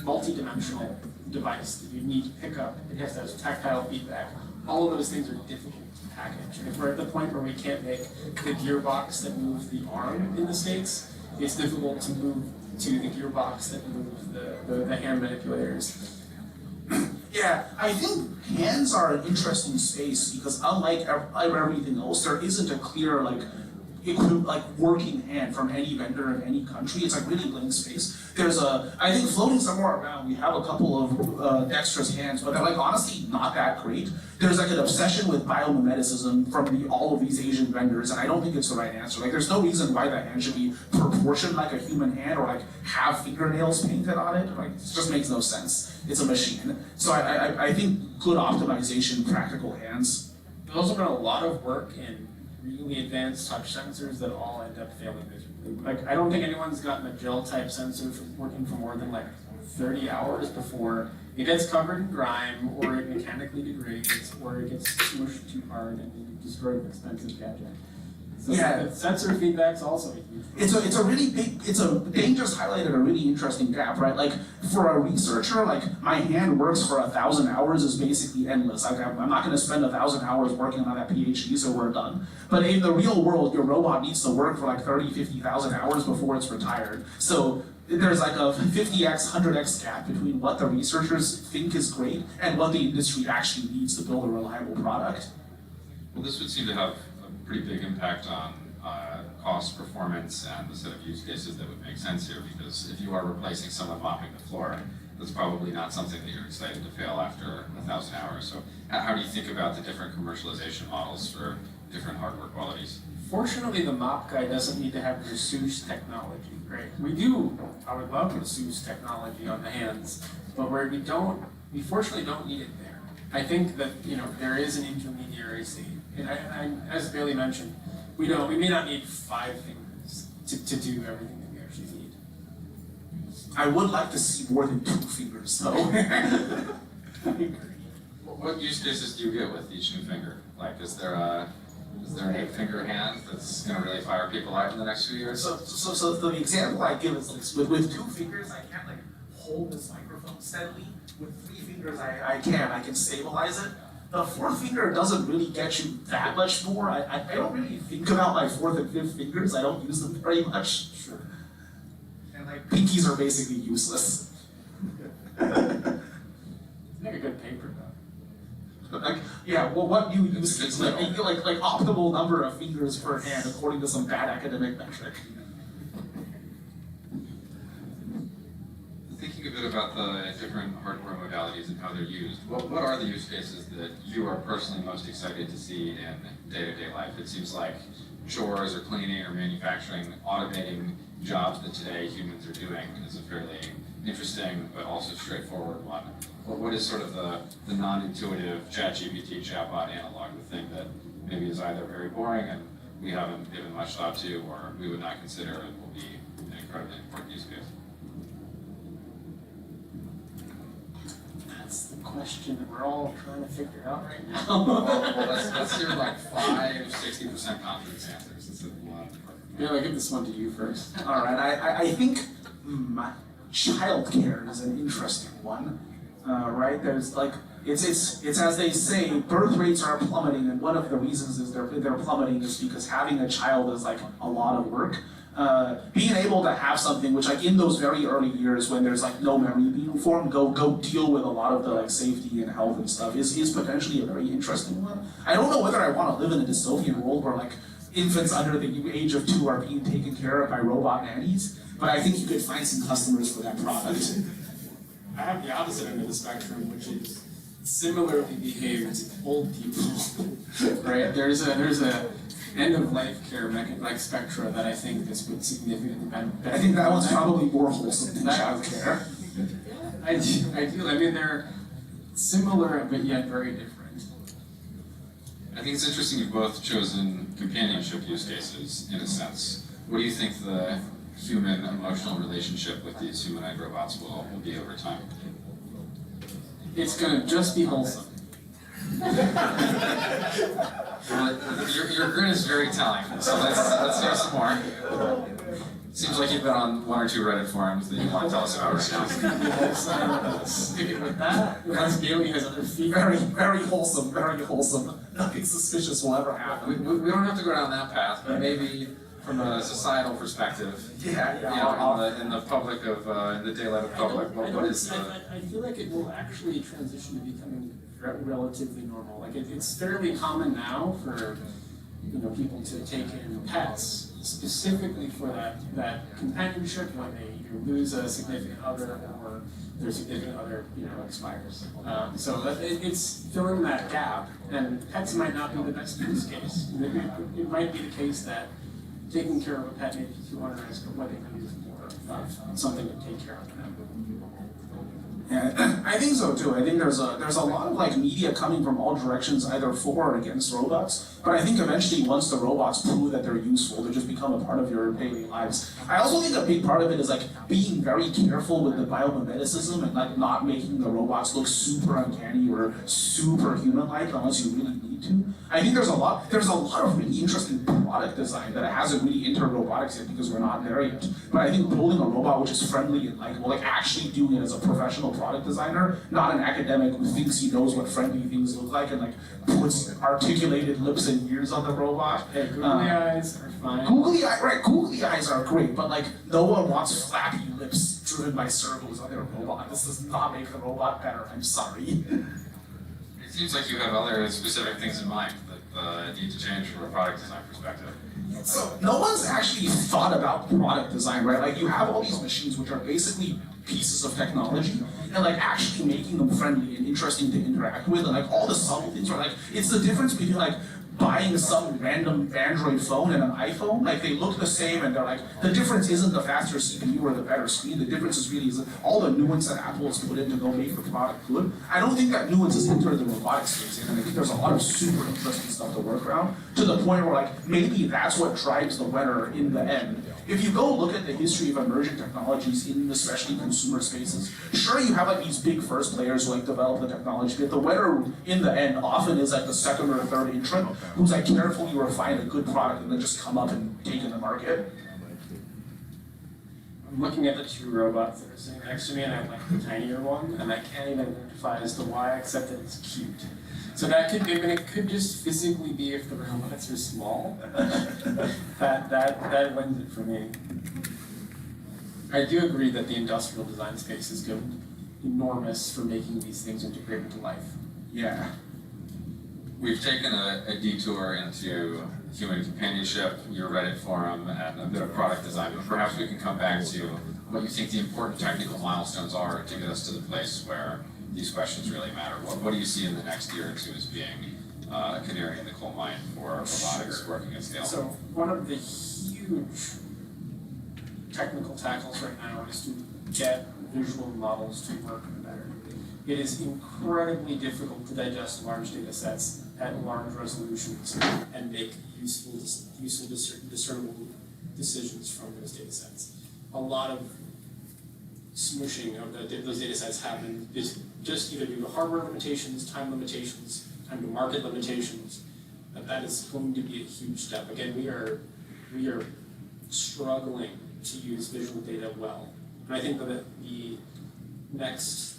multi-dimensional device that you need to pick up. It has to have tactile feedback. All of those things are difficult to package. And if we're at the point where we can't make the gearbox that moves the arm in the States, it's difficult to move to the gearbox that moves the hand manipulators. Yeah, I think hands are an interesting space because unlike everything else, there isn't a clear working hand from any vendor in any country. It's like really blank space. I think floating somewhere around, we have a couple of dexterous hands, but they're like honestly not that great. There's like an obsession with biomimeticism from all of these Asian vendors, and I don't think it's the right answer. Like there's no reason why the hand should be proportioned like a human hand or like have fingernails painted on it. Like it just makes no sense. It's a machine. So I think good optimization, practical hands. There's also been a lot of work in really advanced touch sensors that all end up failing miserably. Like I don't think anyone's gotten a gel type sensor working for more than like 30 hours before it gets covered in grime, or it mechanically degrades, or it gets smushed too hard and you destroy an expensive gadget. So yeah, sensor feedback's also a huge problem. It's a dangerous highlight of a really interesting gap, right? Like for a researcher, like my hand works for 1,000 hours is basically endless. Like I'm not gonna spend 1,000 hours working on that PhD, so we're done. But in the real world, your robot needs to work for like 30, 50,000 hours before it's retired. So there's like a 50x, 100x gap between what the researchers think is great and what the industry actually needs to build a reliable product. Well, this would seem to have a pretty big impact on cost, performance, and the set of use cases that would make sense here, because if you are replacing someone mopping the floor, that's probably not something that you're excited to fail after 1,000 hours. So how do you think about the different commercialization models for different hardware qualities? Fortunately, the mop guy doesn't need to have masseuse technology, right? I would love masseuse technology on the hands, but we fortunately don't need it there. I think that, there is an intermediary state. And I, as Bailey mentioned, we may not need 5 fingers to do everything that we actually need. I would like to see more than 2 fingers, though. What use cases do you get with each new finger? Like, is there an 8-finger hand that's going to really fire people out in the next few years? So the example I give is this: with 2 fingers, I can't like hold this microphone steadily. With 3 fingers, I can stabilize it. The 4th finger doesn't really get you that much more. I don't really think about my 4th and 5th fingers. I don't use them very much. Sure. And like pinkies are basically useless. Make a good paper though. Like, yeah, well, what you use is like optimal number of fingers per hand according to some bad academic metric. Thinking a bit about the different hardware modalities and how they're used, what are the use cases that you are personally most excited to see in day-to-day life? It seems like chores or cleaning or manufacturing, automating jobs that today humans are doing is a fairly interesting but also straightforward one. What is sort of the non-intuitive ChatGPT chatbot analog, the thing that maybe is either very boring and we haven't given much thought to, or we would not consider and will be an incredibly important use case? That's the question that we're all trying to figure out right now. well, let's hear like 60% confidence answers. It's a lot of work. Yeah, I'll give this one to you first. All right, I think childcare is an interesting one, right? There's like, it's as they say, birth rates are plummeting, and one of the reasons is they're plummeting is because having a child is like a lot of work. Being able to have something which, like in those very early years when there's like no memory being formed, go deal with a lot of the like safety and health and stuff is potentially a very interesting one. I don't know whether I want to live in a dystopian world where like infants under the age of 2 are being taken care of by robot nannies, but I think you could find some customers for that product. I have the opposite end of the spectrum, which is similarly behaved old people. Right? There's a end of life care like spectra that I think this would significantly benefit. I think that one's probably more wholesome than child care. I do. I mean, they're similar but yet very different. I think it's interesting you've both chosen companionship use cases, in a sense. What do you think the human emotional relationship with these humanoid robots will be over time? It's gonna just be wholesome. Well, your grin is very telling, so let's hear some more. Seems like you've been on one or two Reddit forums that you want to tell us about right now. Sticking with that, unless Bailey has other feedback. Very wholesome, very wholesome. Nothing suspicious will ever happen. We don't have to go down that path, but maybe from a societal perspective, Yeah, you know, in the public of, in the daylight of public, what is the... I feel like it will actually transition to becoming relatively normal. Like it's fairly common now for people to take in pets specifically for that companionship when they either lose a significant other or their significant other expires. So it's filling that gap, and pets might not be the best use case. It might be the case that taking care of a pet maybe to underestimate what they can use more of something to take care of them. Yeah, I think so too. I think there's a lot of like media coming from all directions, either for or against robots. But I think eventually, once the robots prove that they're useful, they just become a part of your daily lives. I also think a big part of it is like being very careful with the biomimeticism and like not making the robots look super uncanny or super human-like unless you really need to. I think there's a lot of really interesting product design that hasn't really entered robotics yet because we're not there yet. But I think building a robot which is friendly and likable, like actually doing it as a professional product designer, not an academic who thinks he knows what friendly things look like and like puts articulated lips and ears on the robot. Hey, googly eyes are fine. Googly eyes are great, but like no one wants flappy lips driven by servos on their robot. This does not make the robot better. I'm sorry. It seems like you have other specific things in mind that need to change from a product design perspective. So no one's actually thought about product design, right? Like you have all these machines which are basically pieces of technology, and like actually making them friendly and interesting to interact with, and like all the subtle things are like, it's the difference between like buying some random Android phone and an iPhone. Like they look the same and they're like, the difference isn't the faster CPU or the better screen, the difference is really all the nuance that Apple has put in to go make the product good. I don't think that nuance has entered the robotics space yet, and I think there's a lot of super interesting stuff to work around, to the point where like, maybe that's what drives the winner in the end. If you go look at the history of emerging technologies in especially consumer spaces, sure you have like these big first players who like develop the technology, but the winner in the end often is like the second or third entrant who's like carefully refine a good product and then just come up and take in the market. I'm looking at the two robots that are sitting next to me, and I like the tinier one, and I can't even identify as to why, except that it's cute. So that could be, it could just physically be if the robots are small. that wins it for me. I do agree that the industrial design space is good, enormous for making these things integrate into life. Yeah. We've taken a detour into human companionship, your Reddit forum, and a bit of product design, but perhaps we can come back to what you think the important technical milestones are to get us to the place where these questions really matter. What do you see in the next year or two as being a canary in the coal mine for robotics working at scale? So one of the huge technical tackles right now is to get visual models to work better. It is incredibly difficult to digest large data sets at large resolutions and make useful discernible decisions from those data sets. A lot of smushing of those data sets happen is just either due to hardware limitations, time to market limitations. That is going to be a huge step. Again, we are struggling to use visual data well. And I think that the next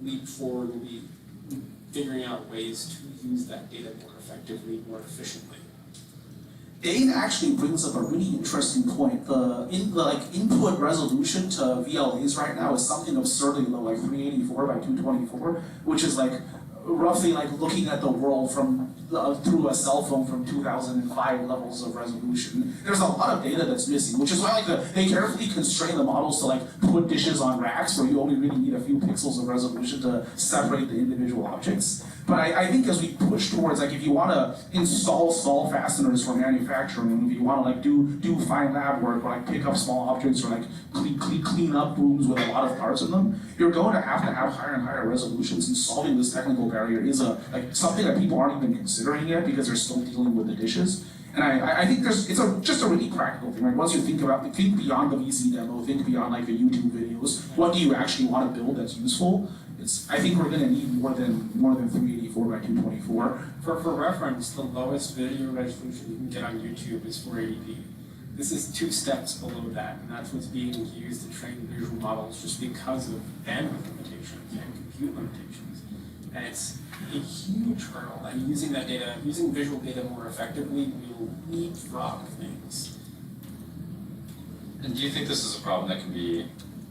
leap forward will be figuring out ways to use that data more effectively, more efficiently. Dane actually brings up a really interesting point. The input resolution to VLAs right now is something absurdly low, like 384 by 224, which is like roughly like looking at the world from through a cell phone from 2005 levels of resolution. There's a lot of data that's missing, which is why like they carefully constrain the models to like put dishes on racks where you only really need a few pixels of resolution to separate the individual objects. But I think as we push towards, like, if you want to install small fasteners for manufacturing, if you want to like do fine lab work or like pick up small objects or like clean up rooms with a lot of parts in them, you're going to have higher and higher resolutions, and solving this technical barrier is something that people aren't even considering yet because they're still dealing with the dishes. And I think just a really practical thing, right? Once you think beyond the VC demo, think beyond like the YouTube videos. What do you actually want to build that's useful? I think we're going to need more than 384 by 224. For reference, the lowest video resolution you can get on YouTube is 480p. This is 2 steps below that, and that's what's being used to train visual models just because of bandwidth limitations and compute limitations. And it's a huge hurdle, and using visual data more effectively will leapfrog things. And do you think this is a problem that can be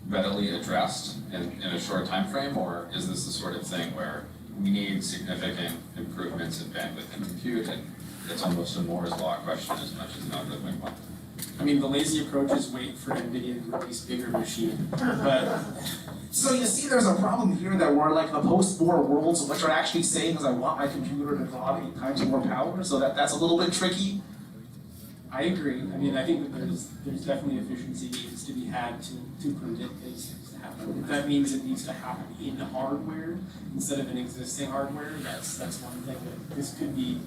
readily addressed in a short time frame, or is this the sort of thing where we need significant improvements in bandwidth and compute, and it's almost a Moore's law question as much as an algorithmic one? I mean, the lazy approach is wait for NVIDIA to release bigger machine, but... So you see there's a problem here that we're like the post-Moore worlds, which are actually saying is I want my computer to draw 8 times more power, so that's a little bit tricky. I agree. I mean, I think that there's definitely efficiency gains to be had to predict these things to happen. If that means it needs to happen in hardware instead of in existing hardware, that's one thing. That this could be,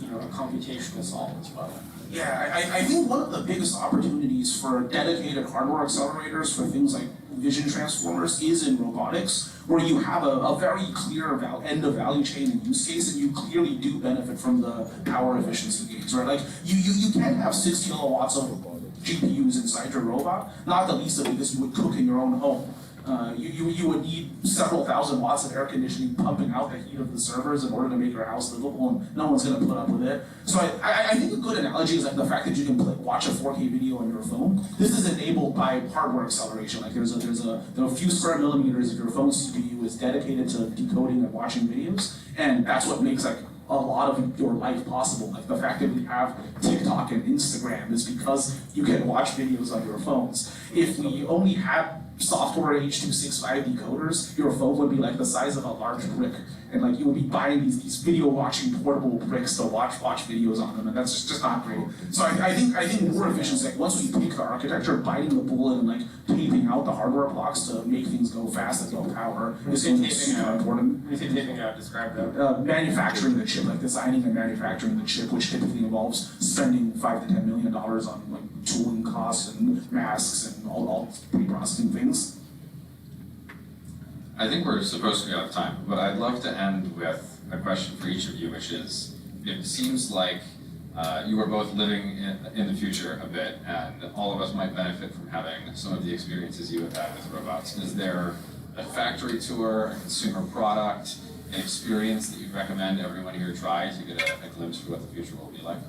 a computational solve as well. Yeah, I think one of the biggest opportunities for dedicated hardware accelerators for things like vision transformers is in robotics, where you have a very clear end of value chain and use case, and you clearly do benefit from the power efficiency gains, right? Like you can have 6 kilowatts of GPUs inside your robot, not the least of it because you would cook in your own home. You would need several thousand watts of air conditioning pumping out the heat of the servers in order to make your house livable, and no one's going to put up with it. So I think a good analogy is like the fact that you can watch a 4K video on your phone. This is enabled by hardware acceleration. Like there are a few square millimeters of your phone CPU is dedicated to decoding and watching videos, and that's what makes like a lot of your life possible. Like the fact that we have TikTok and Instagram is because you can watch videos on your phones. If we only had software H.265 decoders, your phone would be like the size of a large brick, and like you would be buying these video watching portable bricks to watch videos on them, and that's just not great. So I think more efficiency, like once we pick the architecture, biting the bullet and like taping out the hardware blocks to make things go fast at low power is going to be super important. When you say taping out, describe that. Manufacturing the chip, like designing and manufacturing the chip, which typically involves spending $5 to $10 million on like tooling costs and masks and all pre-processing things. I think we're supposed to be out of time, but I'd love to end with a question for each of you, which is, it seems like you are both living in the future a bit, and all of us might benefit from having some of the experiences you have had with robots. Is there a factory tour, a consumer product, an experience that you'd recommend everyone here try to get a glimpse for what the future will be like?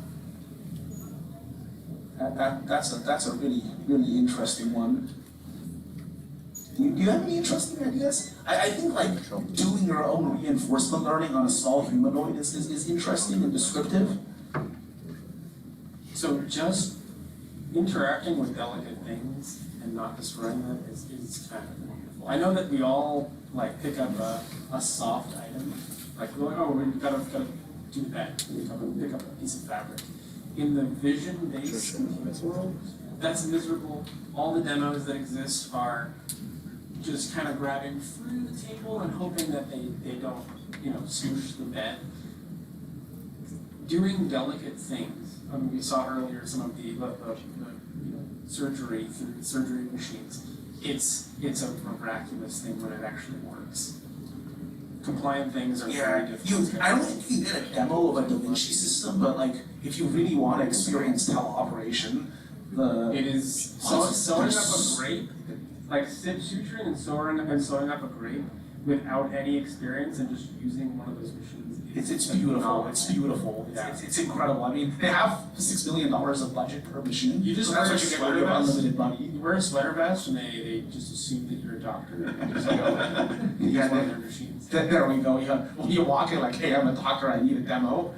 That's a really, really interesting one. Do you have any interesting ideas? I think like doing your own reinforcement learning on a small humanoid is interesting and descriptive. So just interacting with delicate things and not destroying them is kind of wonderful. I know that we all like pick up a soft item, like oh we've got to do that. Pick up a piece of fabric. In the vision-based compute world, that's miserable. All the demos that exist are just kind of grabbing through the table and hoping that they don't, smoosh the bed. Doing delicate things. We saw earlier some of the surgery through the surgery machines. It's a miraculous thing when it actually works. Compliant things are very difficult. I don't think you get a demo of a Da Vinci system, but like if you really want to experience teleoperation, it is sewing up a grape, like suturing and sewing up a grape without any experience and just using one of those machines. It's beautiful. It's beautiful. It's incredible. I mean, they have $6 million of budget per machine. You just so that's what you get with your unlimited money. You wear a sweater vest and they just assume that you're a doctor and just go use one of their machines. There we go. You walk in like, hey, I'm a doctor. I need a demo.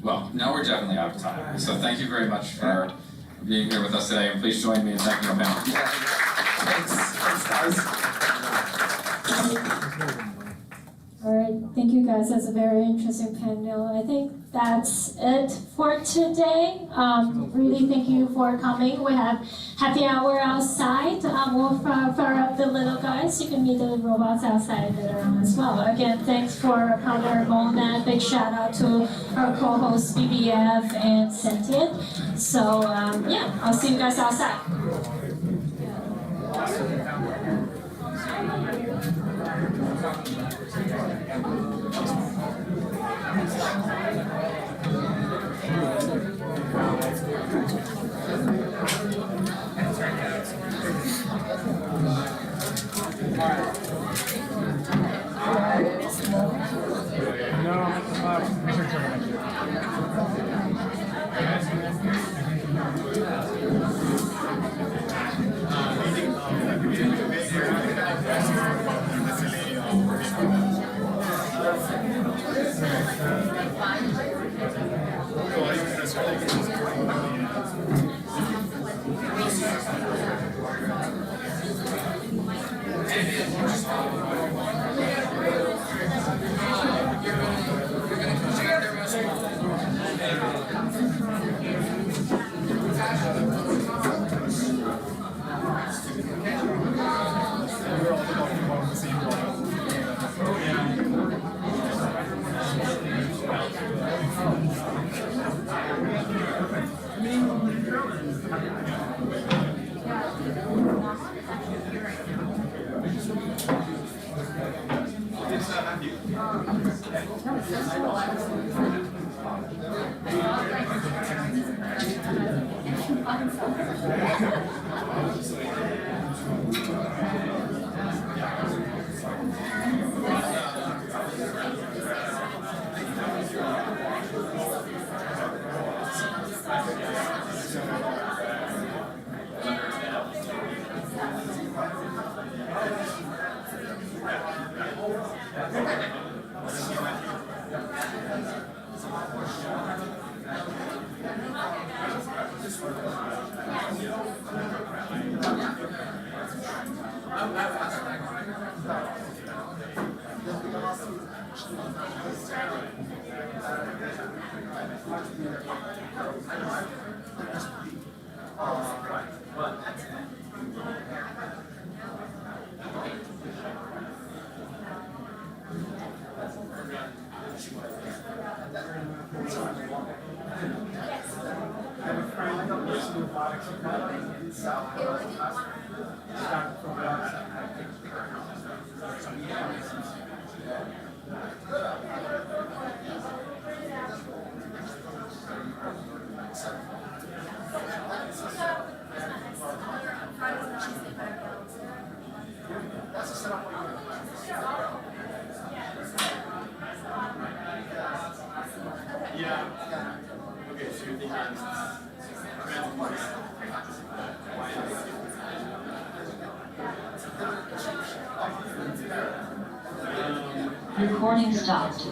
Well, now we're definitely out of time. So thank you very much for being here with us today, and please join me in thanking our panel. Yeah. Thanks guys. All right, thank you you guys. That's a very interesting panel. I think that's it for today. Really thank you for coming. We have happy hour outside. We'll fire up the little guys. You can meet the robots outside later on as well. Again, thanks for founder Mona. Big shout out to our co-hosts BBF and Sentient. So yeah, I'll see you guys outside. Recording stopped.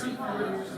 Thank you.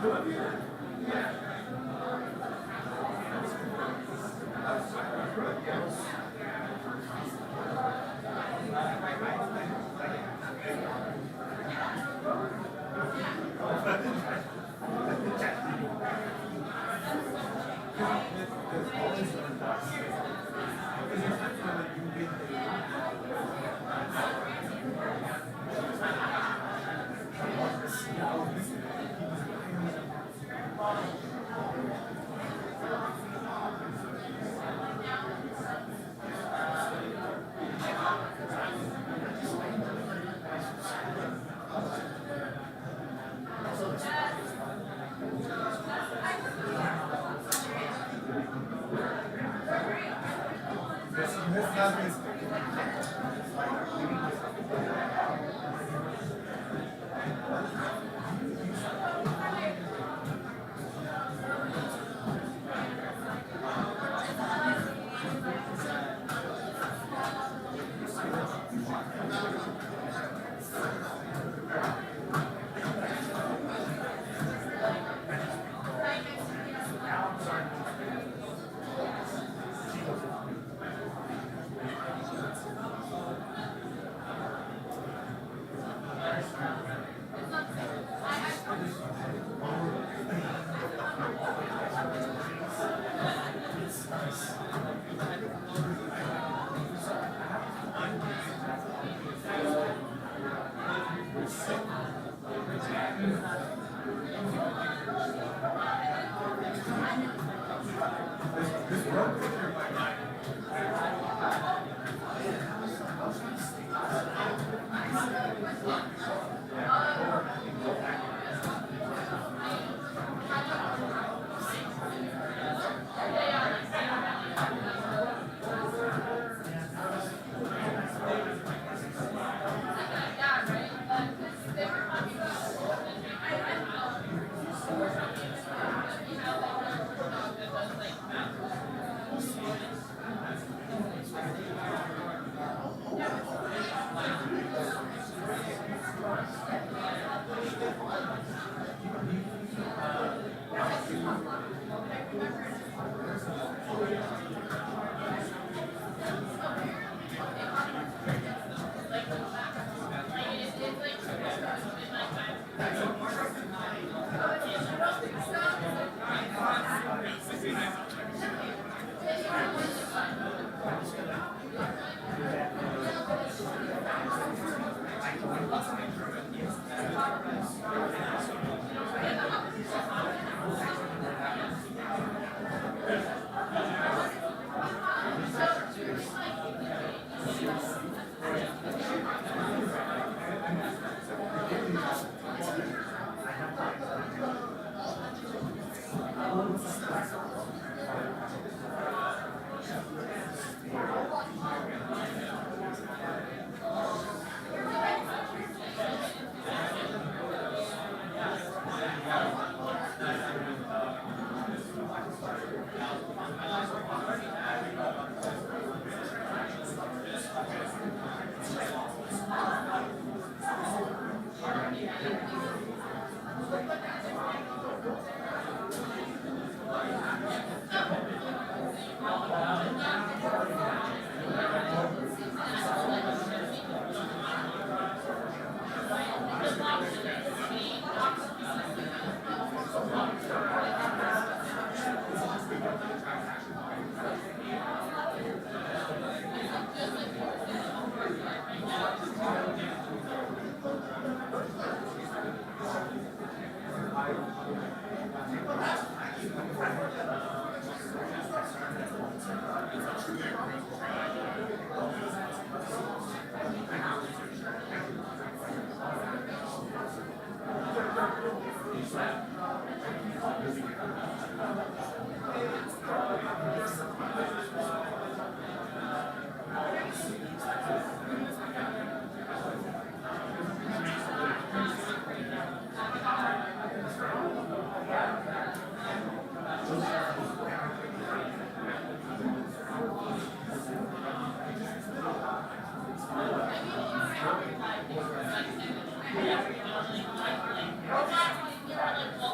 Robot,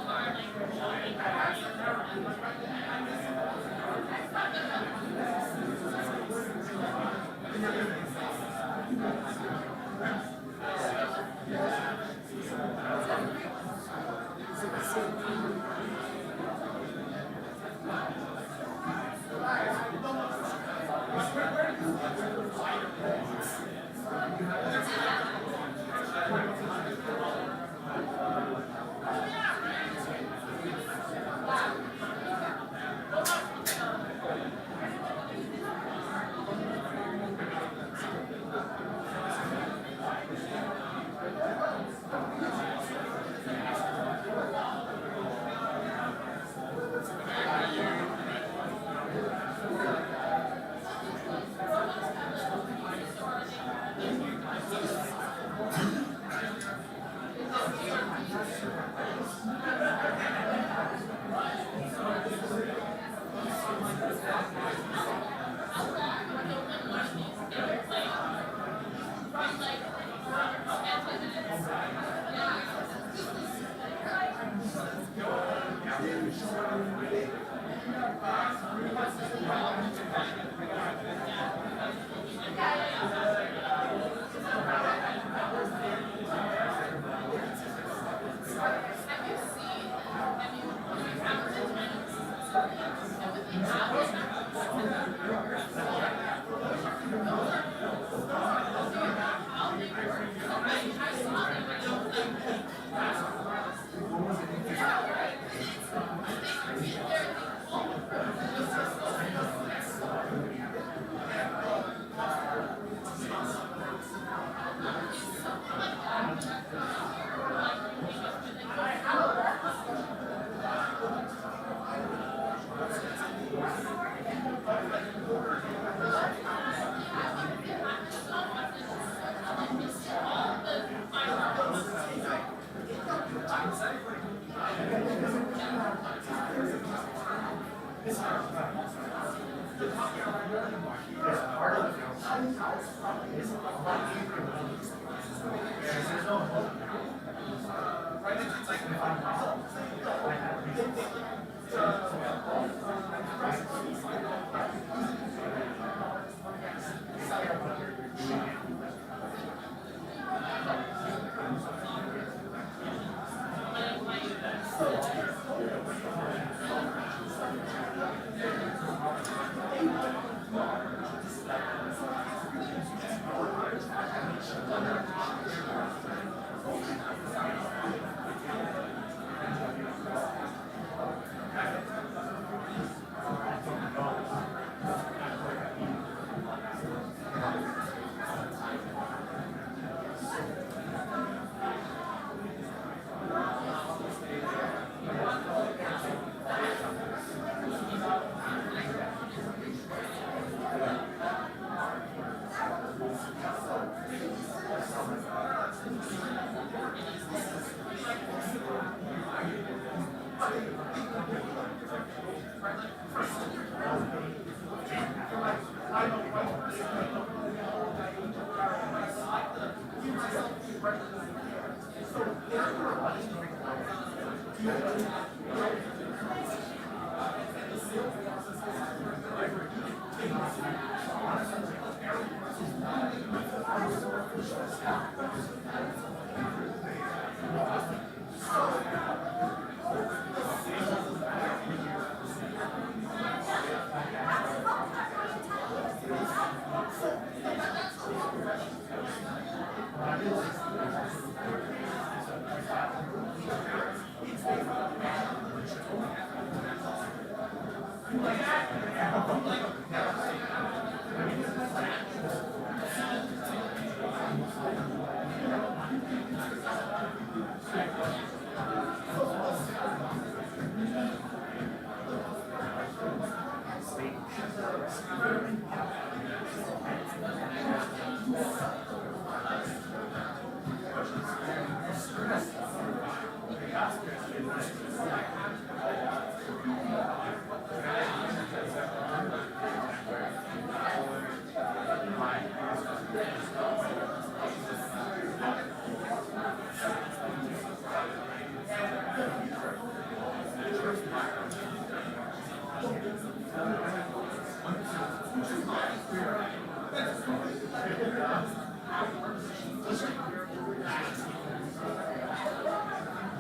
like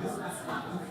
This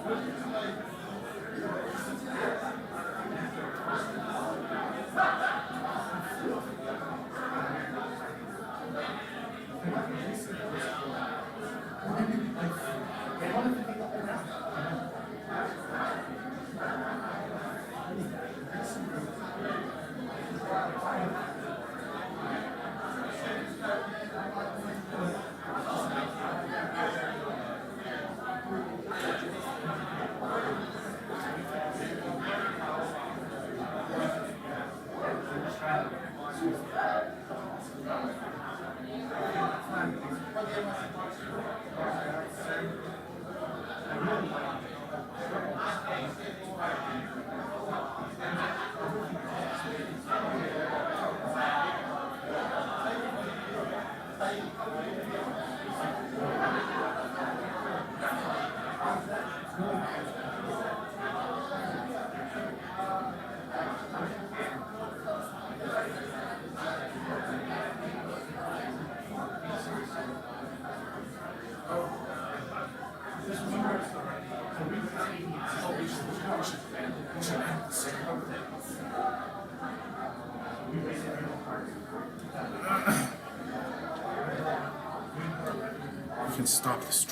You can stop the stream.